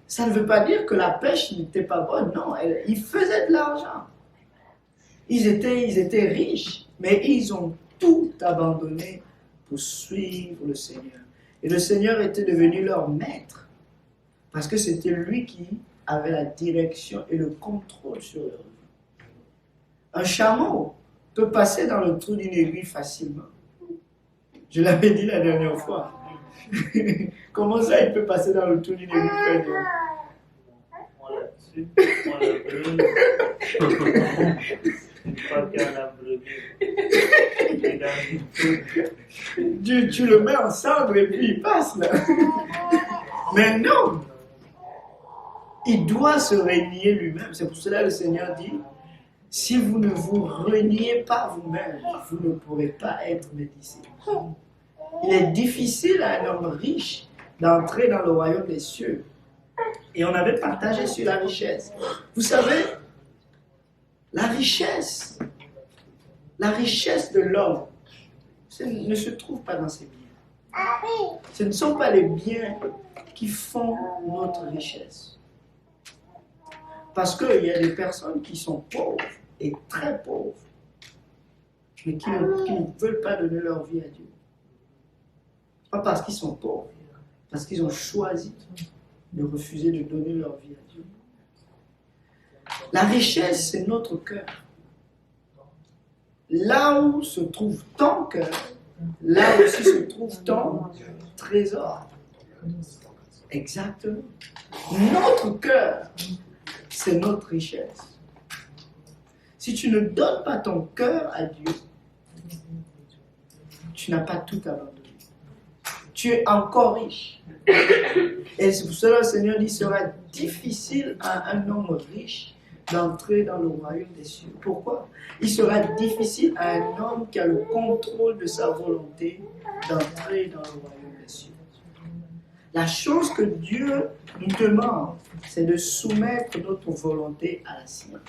Ça ne veut pas dire que la pêche n'était pas bonne, non, ils faisaient de l'argent. Ils étaient riches, mais ils ont tout abandonné pour suivre le Seigneur. Et le Seigneur était devenu leur maître, parce que c'était lui qui avait la direction et le contrôle sur leur vie. Un chameau peut passer dans le trou d'une aiguille facilement. Je l'avais dit la dernière fois. Comment ça, il peut passer dans le trou d'une aiguille facilement? On l'a dessus, on l'a brûlé. Une fois qu'il y en a brûlé, il est dans une trou. Tu le mets ensemble et puis il passe là. Mais non! Il doit se renier lui-même. C'est pour cela que le Seigneur dit, si vous ne vous reniez pas vous-même, vous ne pourrez pas être mes disciples. Il est difficile à un homme riche d'entrer dans le royaume des cieux. Et on avait partagé sur la richesse. Vous savez, la richesse de l'homme ne se trouve pas dans ses biens. Ce ne sont pas les biens qui font notre richesse. Parce qu'il y a des personnes qui sont pauvres et très pauvres, mais qui ne veulent pas donner leur vie à Dieu. Pas parce qu'ils sont pauvres, parce qu'ils ont choisi de refuser de donner leur vie à Dieu. La richesse, c'est notre cœur. Là où se trouve ton cœur, là aussi se trouve ton trésor. Exactement. Notre cœur, c'est notre richesse. Si tu ne donnes pas ton cœur à Dieu, tu n'as pas tout abandonné. Tu es encore riche. Et c'est pour cela que le Seigneur dit, il sera difficile à un homme riche d'entrer dans le royaume des cieux. Pourquoi? Il sera difficile à un homme qui a le contrôle de sa volonté d'entrer dans le royaume des cieux. La chose que Dieu nous demande, c'est de soumettre notre volonté à la sienne.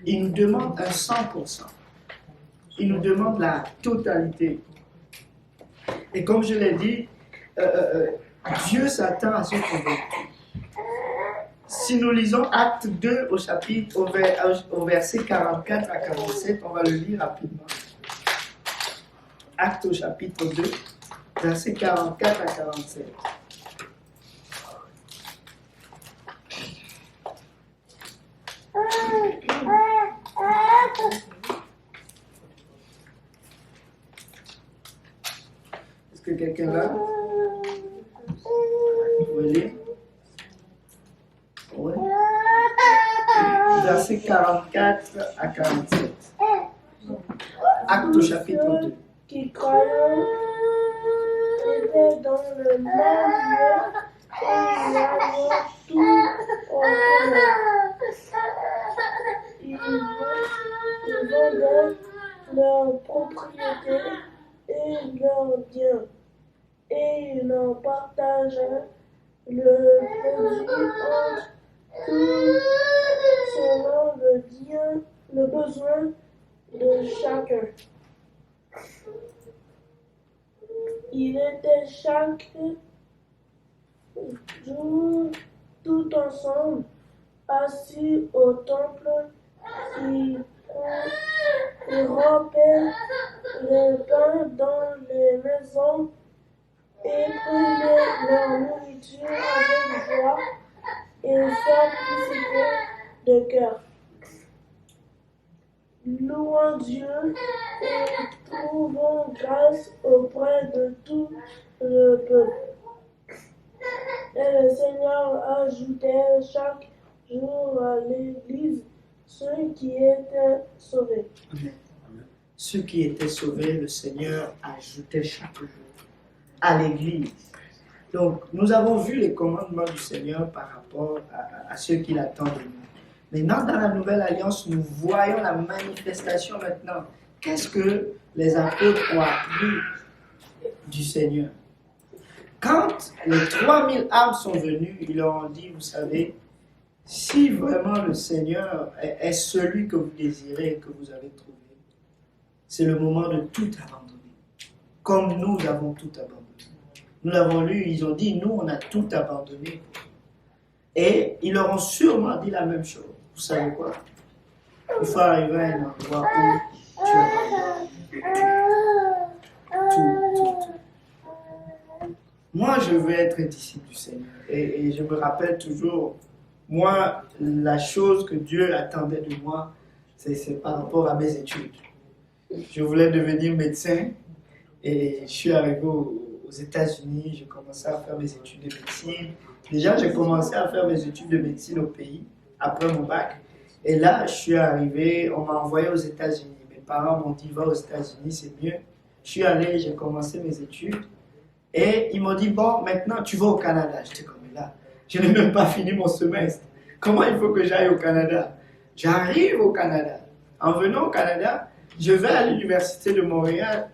Il nous demande un 100%. Il nous demande la totalité. Et comme je l'ai dit, Dieu s'attend à ce converti. Si nous lisons Acte 2 au verset 44 à 47, on va le lire rapidement. Acte au chapitre 2, verset 44 à 47. Est-ce que quelqu'un là? Vous pouvez lire? Oui. Verset 44 à 47. Acte au chapitre 2. Qui croyant étaient dans le même lieu et ils avaient tout en commun. Ils vendaient leurs propriétés et leurs biens, et ils en partageaient le produit entre tous selon le besoin de chacun. Ils étaient chaque jour tout ensemble, assis au temple. Ils rompaient le pain dans les maisons et prenaient leur nourriture avec joie et simplicité de cœur, louant Dieu et trouvant grâce auprès de tout le peuple. Et le Seigneur ajoutait chaque jour à l'Église ceux qui étaient sauvés. Amen. Ceux qui étaient sauvés, le Seigneur ajoutait chaque jour à l'Église. Donc, nous avons vu les commandements du Seigneur par rapport à ceux qu'il attend de nous. Maintenant, dans la Nouvelle Alliance, nous voyons la manifestation maintenant. Qu'est-ce que les apôtres ont appris du Seigneur? Quand les 3000 âmes sont venues, ils leur ont dit, vous savez, si vraiment le Seigneur est celui que vous désirez et que vous avez trouvé, c'est le moment de tout abandonner. Comme nous avons tout abandonné. Nous l'avons lu, ils ont dit, nous on a tout abandonné. Et ils leur ont sûrement dit la même chose. Vous savez quoi? Il faut arriver à un endroit où tu abandonnes tout. Moi, je veux être un disciple du Seigneur. Et je me rappelle toujours, moi, la chose que Dieu attendait de moi, c'est par rapport à mes études. Je voulais devenir médecin et je suis arrivé aux États-Unis, j'ai commencé à faire mes études de médecine. Déjà, j'ai commencé à faire mes études de médecine au pays, après mon bac. Et là, je suis arrivé, on m'a envoyé aux États-Unis. Mes parents m'ont dit, va aux États-Unis, c'est mieux. Je suis allé, j'ai commencé mes études. Et ils m'ont dit, bon, maintenant, tu vas au Canada. J'étais comme là, je n'ai même pas fini mon semestre. Comment il faut que j'aille au Canada? J'arrive au Canada. En venant au Canada, je vais à l'Université de Montréal.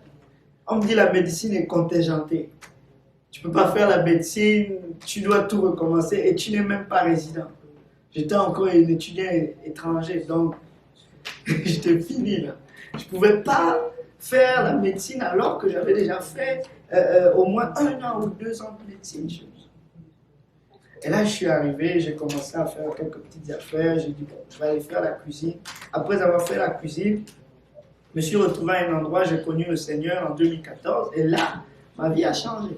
On me dit la médecine est contingentée. Tu ne peux pas faire la médecine, tu dois tout recommencer et tu n'es même pas résident. J'étais encore un étudiant étranger, donc j'étais fini là. Je ne pouvais pas faire la médecine alors que j'avais déjà fait au moins 1 an ou 2 ans de médecine. Et là, je suis arrivé, j'ai commencé à faire quelques petites affaires. J'ai dit, bon, je vais aller faire la cuisine. Après avoir fait la cuisine, je me suis retrouvé à un endroit, j'ai connu le Seigneur en 2014. Et là, ma vie a changé.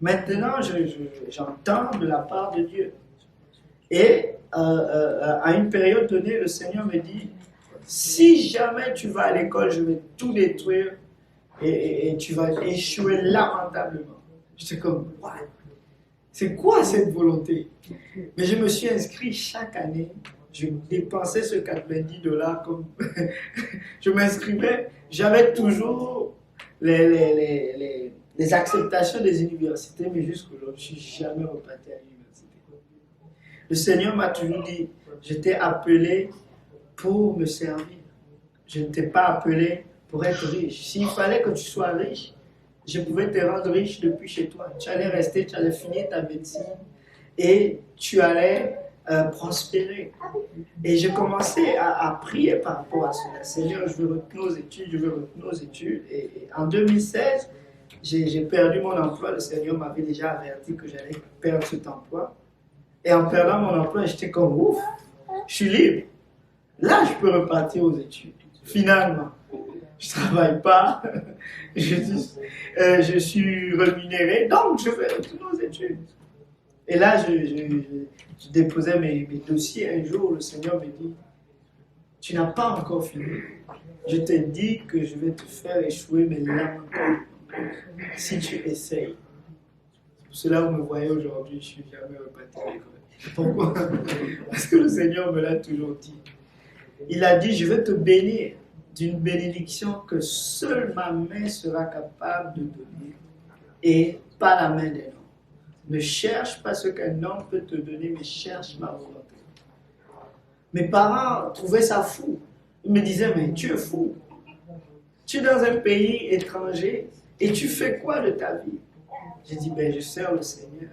Maintenant, j'entends de la part de Dieu. Et à une période donnée, le Seigneur me dit, si jamais tu vas à l'école, je vais tout détruire et tu vas échouer lamentablement. J'étais comme, what? C'est quoi cette volonté? Mais je me suis inscrit chaque année. Je dépensais ce $90 comme je m'inscrivais. J'avais toujours les acceptations des universités, mais jusqu'aujourd'hui, je ne suis jamais reparti à l'université. Le Seigneur m'a toujours dit, je t'ai appelé pour me servir. Je ne t'ai pas appelé pour être riche. S'il fallait que tu sois riche, je pouvais te rendre riche depuis chez toi. Tu allais rester, tu allais finir ta médecine et tu allais prospérer. Et j'ai commencé à prier par rapport à cela. Seigneur, je veux retenir aux études, je veux retenir aux études. Et en 2016, j'ai perdu mon emploi. Le Seigneur m'avait déjà averti que j'allais perdre cet emploi. Et en perdant mon emploi, j'étais comme ouf, je suis libre. Là, je peux repartir aux études. Finalement, je ne travaille pas. Je suis rémunéré, donc je vais retourner aux études. Et là, je déposais mes dossiers. Un jour, le Seigneur me dit, tu n'as pas encore fini. Je te dis que je vais te faire échouer, mais lamentablement, si tu essayes. C'est pour cela que vous me voyez aujourd'hui, je ne suis jamais reparti à l'école. Pourquoi? Parce que le Seigneur me l'a toujours dit. Il a dit, je vais te bénir d'une bénédiction que seule ma main sera capable de donner et pas la main d'un homme. Ne cherche pas ce qu'un homme peut te donner, mais cherche ma volonté. Mes parents trouvaient ça fou. Ils me disaient, mais tu es fou. Tu es dans un pays étranger et tu fais quoi de ta vie? J'ai dit, ben je sers le Seigneur.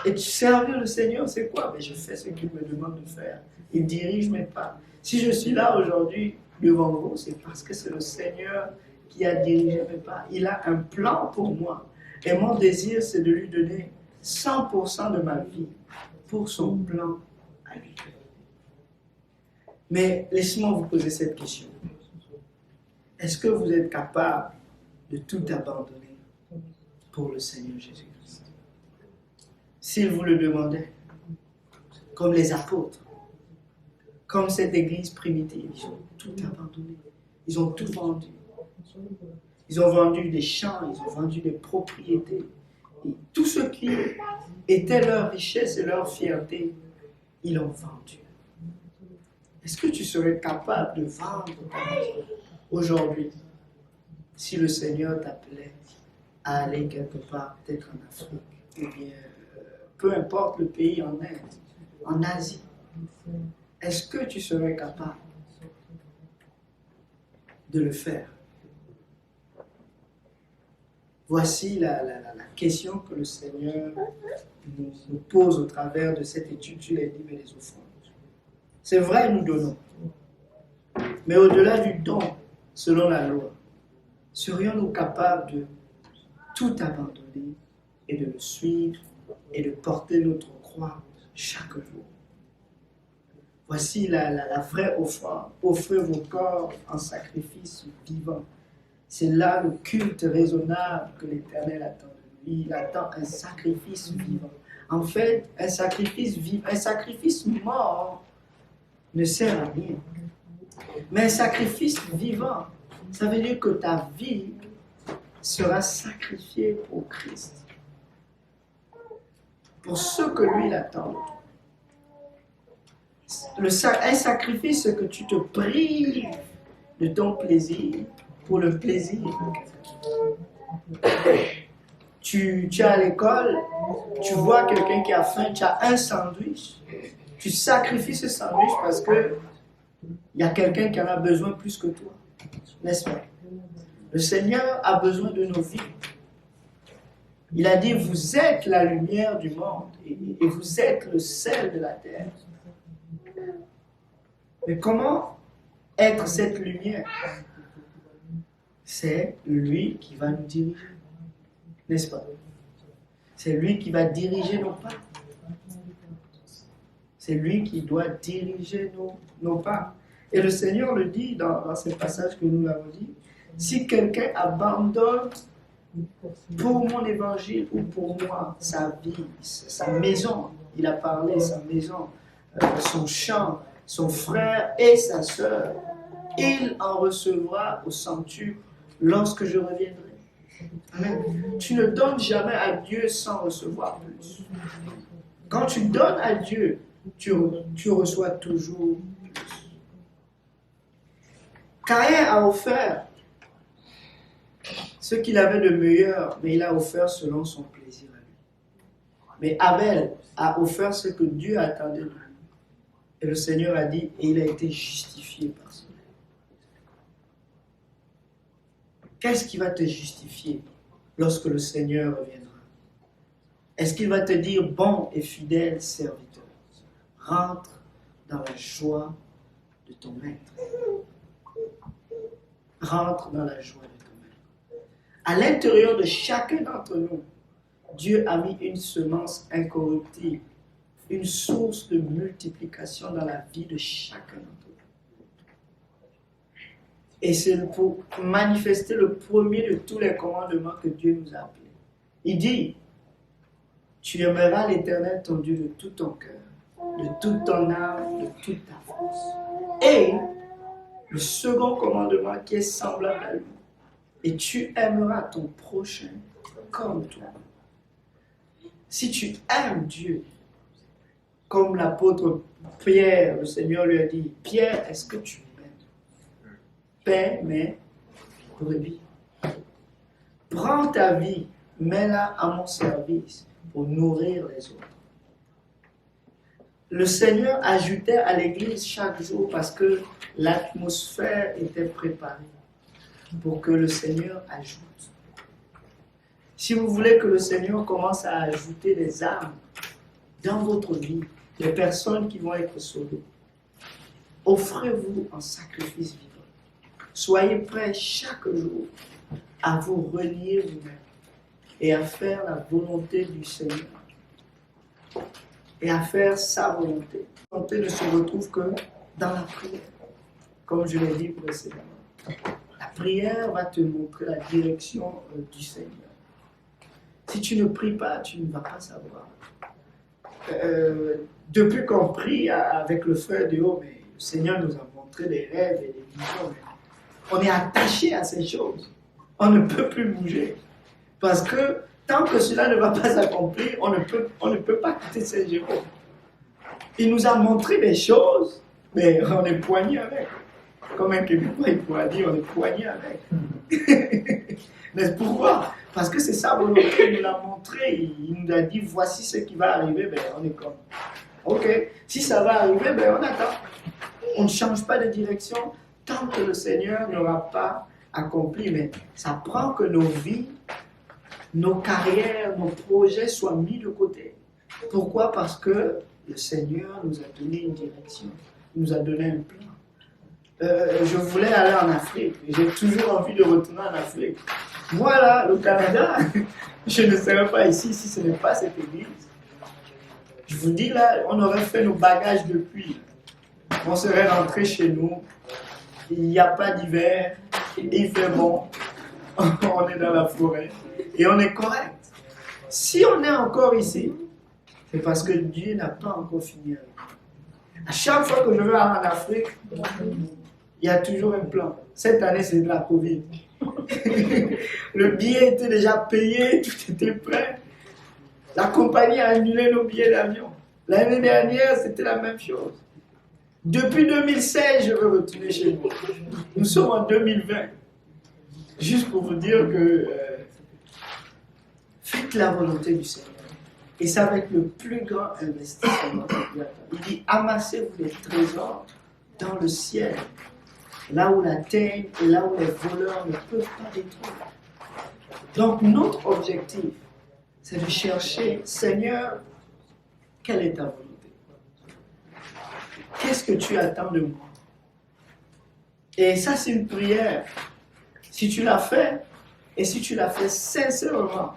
Et tu servir le Seigneur, c'est quoi? Ben je fais ce qu'il me demande de faire. Il dirige mes pas. Si je suis là aujourd'hui, devant vous, c'est parce que c'est le Seigneur qui a dirigé mes pas. Il a un plan pour moi. Et mon désir, c'est de lui donner 100% de ma vie pour son plan à lui. Mais laissez-moi vous poser cette question. Est-ce que vous êtes capable de tout abandonner pour le Seigneur Jésus-Christ? S'il vous le demandait, comme les apôtres, comme cette église primitive, ils ont tout abandonné. Ils ont tout vendu. Ils ont vendu des champs, ils ont vendu des propriétés. Et tout ce qui était leur richesse et leur fierté, ils l'ont vendu. Est-ce que tu serais capable de vendre ta vie aujourd'hui si le Seigneur t'appelait à aller quelque part, peut-être en Afrique, ou bien peu importe le pays, en Inde, en Asie? Est-ce que tu serais capable de le faire? Voici la question que le Seigneur nous pose au travers de cette étude sur les dîmes et les offrandes. C'est vrai, nous donnons. Mais au-delà du don, selon la loi, serions-nous capables de tout abandonner et de le suivre et de porter notre croix chaque jour? Voici la vraie offrande. Offrez vos corps en sacrifice vivant. C'est là le culte raisonnable que l'Éternel attend de lui. Il attend un sacrifice vivant. En fait, un sacrifice mort ne sert à rien. Mais un sacrifice vivant, ça veut dire que ta vie sera sacrifiée pour Christ. Pour ce que lui attend de toi. Un sacrifice, c'est que tu te prives de ton plaisir pour le plaisir de quelqu'un. Tu es à l'école, tu vois quelqu'un qui a faim, tu as un sandwich, tu sacrifies ce sandwich parce que il y a quelqu'un qui en a besoin plus que toi, n'est-ce pas? Le Seigneur a besoin de nos vies. Il a dit, vous êtes la lumière du monde et vous êtes le sel de la terre. Mais comment être cette lumière? C'est lui qui va nous diriger, n'est-ce pas? C'est lui qui va diriger nos pas. C'est lui qui doit diriger nos pas. Et le Seigneur le dit dans ce passage que nous avons dit, si quelqu'un abandonne pour mon évangile ou pour moi sa vie, sa maison, il a parlé, sa maison, son champ, son frère et sa sœur, il en recevra au centuple lorsque je reviendrai. Amen. Tu ne donnes jamais à Dieu sans recevoir plus. Quand tu donnes à Dieu, tu reçois toujours plus. Caïn a offert ce qu'il avait de meilleur, mais il a offert selon son plaisir à lui. Mais Abel a offert ce que Dieu attendait de lui. Et le Seigneur a dit, et il a été justifié par cela. Qu'est-ce qui va te justifier lorsque le Seigneur reviendra? Est-ce qu'il va te dire, bon et fidèle serviteur, rentre dans la joie de ton maître. Rentre dans la joie de ton maître. À l'intérieur de chacun d'entre nous, Dieu a mis une semence incorruptible, une source de multiplication dans la vie de chacun d'entre nous. Et c'est pour manifester le premier de tous les commandements que Dieu nous a appelés. Il dit, tu aimeras l'Éternel ton Dieu de tout ton cœur, de toute ton âme, de toute ta force. Et le second commandement qui est semblable à lui, et tu aimeras ton prochain comme toi. Si tu aimes Dieu, comme l'apôtre Pierre, le Seigneur lui a dit, Pierre, est-ce que tu m'aimes? Paix mes brebis. Prends ta vie, mets-la à mon service pour nourrir les autres. Le Seigneur ajoutait à l'église chaque jour parce que l'atmosphère était préparée pour que le Seigneur ajoute. Si vous voulez que le Seigneur commence à ajouter des âmes dans votre vie, des personnes qui vont être sauvées, offrez-vous en sacrifice vivant. Soyez prêts chaque jour à vous renier vous-même et à faire la volonté du Seigneur et à faire sa volonté. La volonté ne se retrouve que dans la prière, comme je l'ai dit précédemment. La prière va te montrer la direction du Seigneur. Si tu ne pries pas, tu ne vas pas savoir. Depuis qu'on prie avec le frère de haut, mais le Seigneur nous a montré des rêves et des visions. On est attaché à ces choses. On ne peut plus bouger. Parce que tant que cela ne va pas s'accomplir, on ne peut pas quitter ces Jérôme. Il nous a montré des choses, mais on est poigné avec. Comme un Québécois, il pourrait dire, on est poigné avec. Mais pourquoi? Parce que c'est sa volonté, il nous l'a montré, il nous a dit, voici ce qui va arriver, ben on est comme, ok, si ça va arriver, ben on attend. On ne change pas de direction tant que le Seigneur n'aura pas accompli. Mais ça prend que nos vies, nos carrières, nos projets soient mis de côté. Pourquoi? Parce que le Seigneur nous a donné une direction, il nous a donné un plan. Je voulais aller en Afrique, j'ai toujours envie de retourner en Afrique. Voilà, le Canada, je ne serais pas ici si ce n'est pas cette église. Je vous dis là, on aurait fait nos bagages depuis. On serait rentré chez nous, il n'y a pas d'hiver, il fait bon, on est dans la forêt et on est correct. Si on est encore ici, c'est parce que Dieu n'a pas encore fini. À chaque fois que je vais en Afrique, il y a toujours un plan. Cette année, c'est de la Covid. Le billet était déjà payé, tout était prêt. La compagnie a annulé nos billets d'avion. L'année dernière, c'était la même chose. Depuis 2016, je veux retourner chez nous. Nous sommes en 2020. Juste pour vous dire que faites la volonté du Seigneur. Et ça va être le plus grand investissement. Il dit, amassez-vous des trésors dans le ciel, là où la terre et là où les voleurs ne peuvent pas détruire. Donc notre objectif, c'est de chercher, Seigneur, quelle est ta volonté? Qu'est-ce que tu attends de moi? Et ça, c'est une prière. Si tu l'as fait, et si tu l'as fait sincèrement,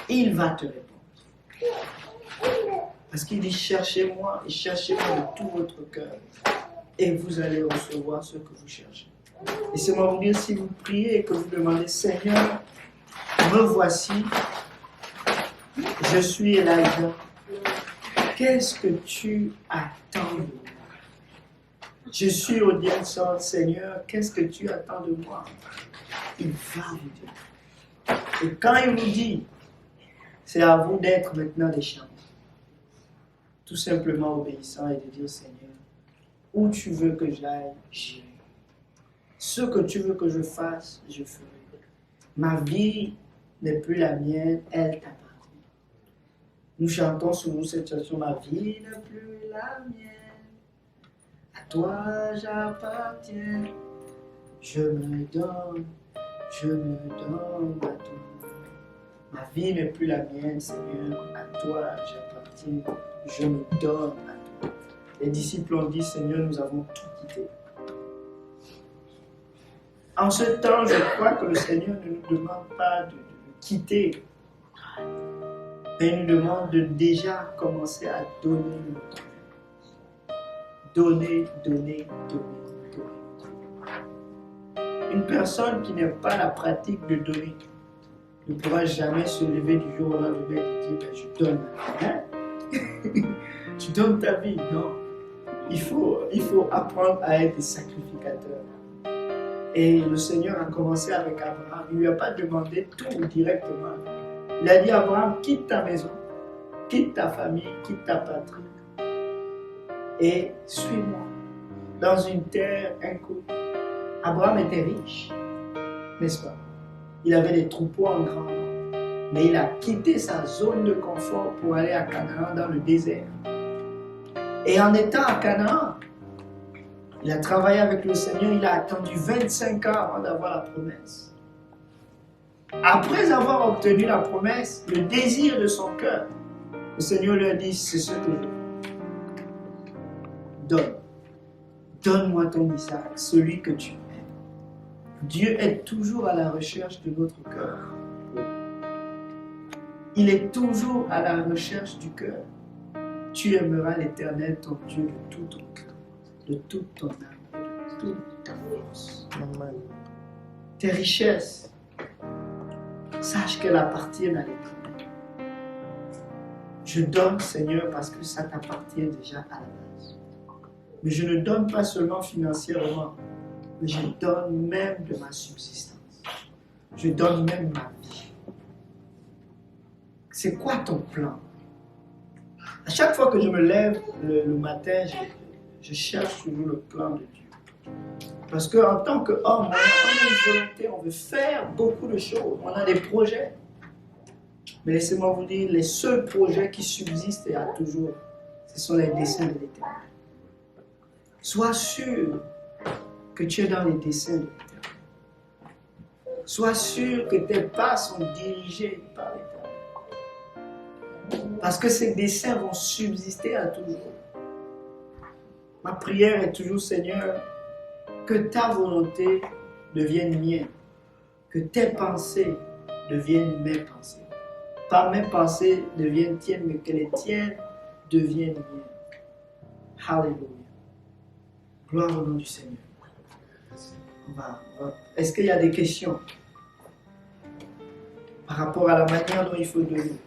il va te répondre. Parce qu'il dit, cherchez-moi et cherchez-moi de tout votre cœur. Et vous allez recevoir ce que vous cherchez. Et c'est moi vous dire, si vous priez et que vous demandez, Seigneur, me voici, je suis Elijah. Qu'est-ce que tu attends de moi? Je suis Odienson, Seigneur, qu'est-ce que tu attends de moi? Il va vous dire. Et quand il vous dit, c'est à vous d'être maintenant des champs. Tout simplement obéissant et de dire, Seigneur, où tu veux que j'aille, j'irai. Ce que tu veux que je fasse, je ferai. Ma vie n'est plus la mienne, elle t'appartient. Nous chantons sous nous cette chanson, ma vie n'est plus la mienne. À toi j'appartiens. Je me donne à toi. Ma vie n'est plus la mienne, Seigneur. À toi j'appartiens. Je me donne à toi. Les disciples ont dit, Seigneur, nous avons tout quitté. En ce temps, je crois que le Seigneur ne nous demande pas de quitter, mais il nous demande de déjà commencer à donner notre vie. Donner. Une personne qui n'a pas la pratique de donner ne pourra jamais se lever du jour au lendemain et dire, je donne ma vie. Hein? Tu donnes ta vie, non. Il faut apprendre à être des sacrificateurs. Et le Seigneur a commencé avec Abraham. Il ne lui a pas demandé tout directement. Il a dit à Abraham, quitte ta maison, quitte ta famille, quitte ta patrie et suis-moi dans une terre inconnue. Abraham était riche, n'est-ce pas? Il avait des troupeaux en grand nombre. Mais il a quitté sa zone de confort pour aller à Canaan dans le désert. Et en étant à Canaan, il a travaillé avec le Seigneur, il a attendu 25 ans avant d'avoir la promesse. Après avoir obtenu la promesse, le désir de son cœur, le Seigneur lui a dit, c'est ce que je veux. Donne-moi ton Isaac, celui que tu aimes. Dieu est toujours à la recherche de notre cœur. Il est toujours à la recherche du cœur. Tu aimeras l'Éternel, ton Dieu, de tout ton cœur, de toute ton âme et de toute ta force. Tes richesses, sache qu'elles appartiennent à l'Éternel. Je donne, Seigneur, parce que ça t'appartient déjà à la base. Mais je ne donne pas seulement financièrement, mais je donne même de ma subsistance. Je donne même ma vie. C'est quoi ton plan? À chaque fois que je me lève le matin, je cherche toujours le plan de Dieu. Parce qu'en tant qu'homme, on a une volonté, on veut faire beaucoup de choses, on a des projets. Mais laissez-moi vous dire, les seuls projets qui subsistent à toujours, ce sont les desseins de l'Éternel. Sois sûr que tu es dans les desseins de l'Éternel. Sois sûr que tes pas sont dirigés par l'Éternel. Parce que ces desseins vont subsister à toujours. Ma prière est toujours, Seigneur, que ta volonté devienne mienne. Que tes pensées deviennent mes pensées. Pas mes pensées deviennent tiennes, mais que les tiennes deviennent miennes. Alléluia. Gloire au nom du Seigneur. Est-ce qu'il y a des questions par rapport à la manière dont il faut donner?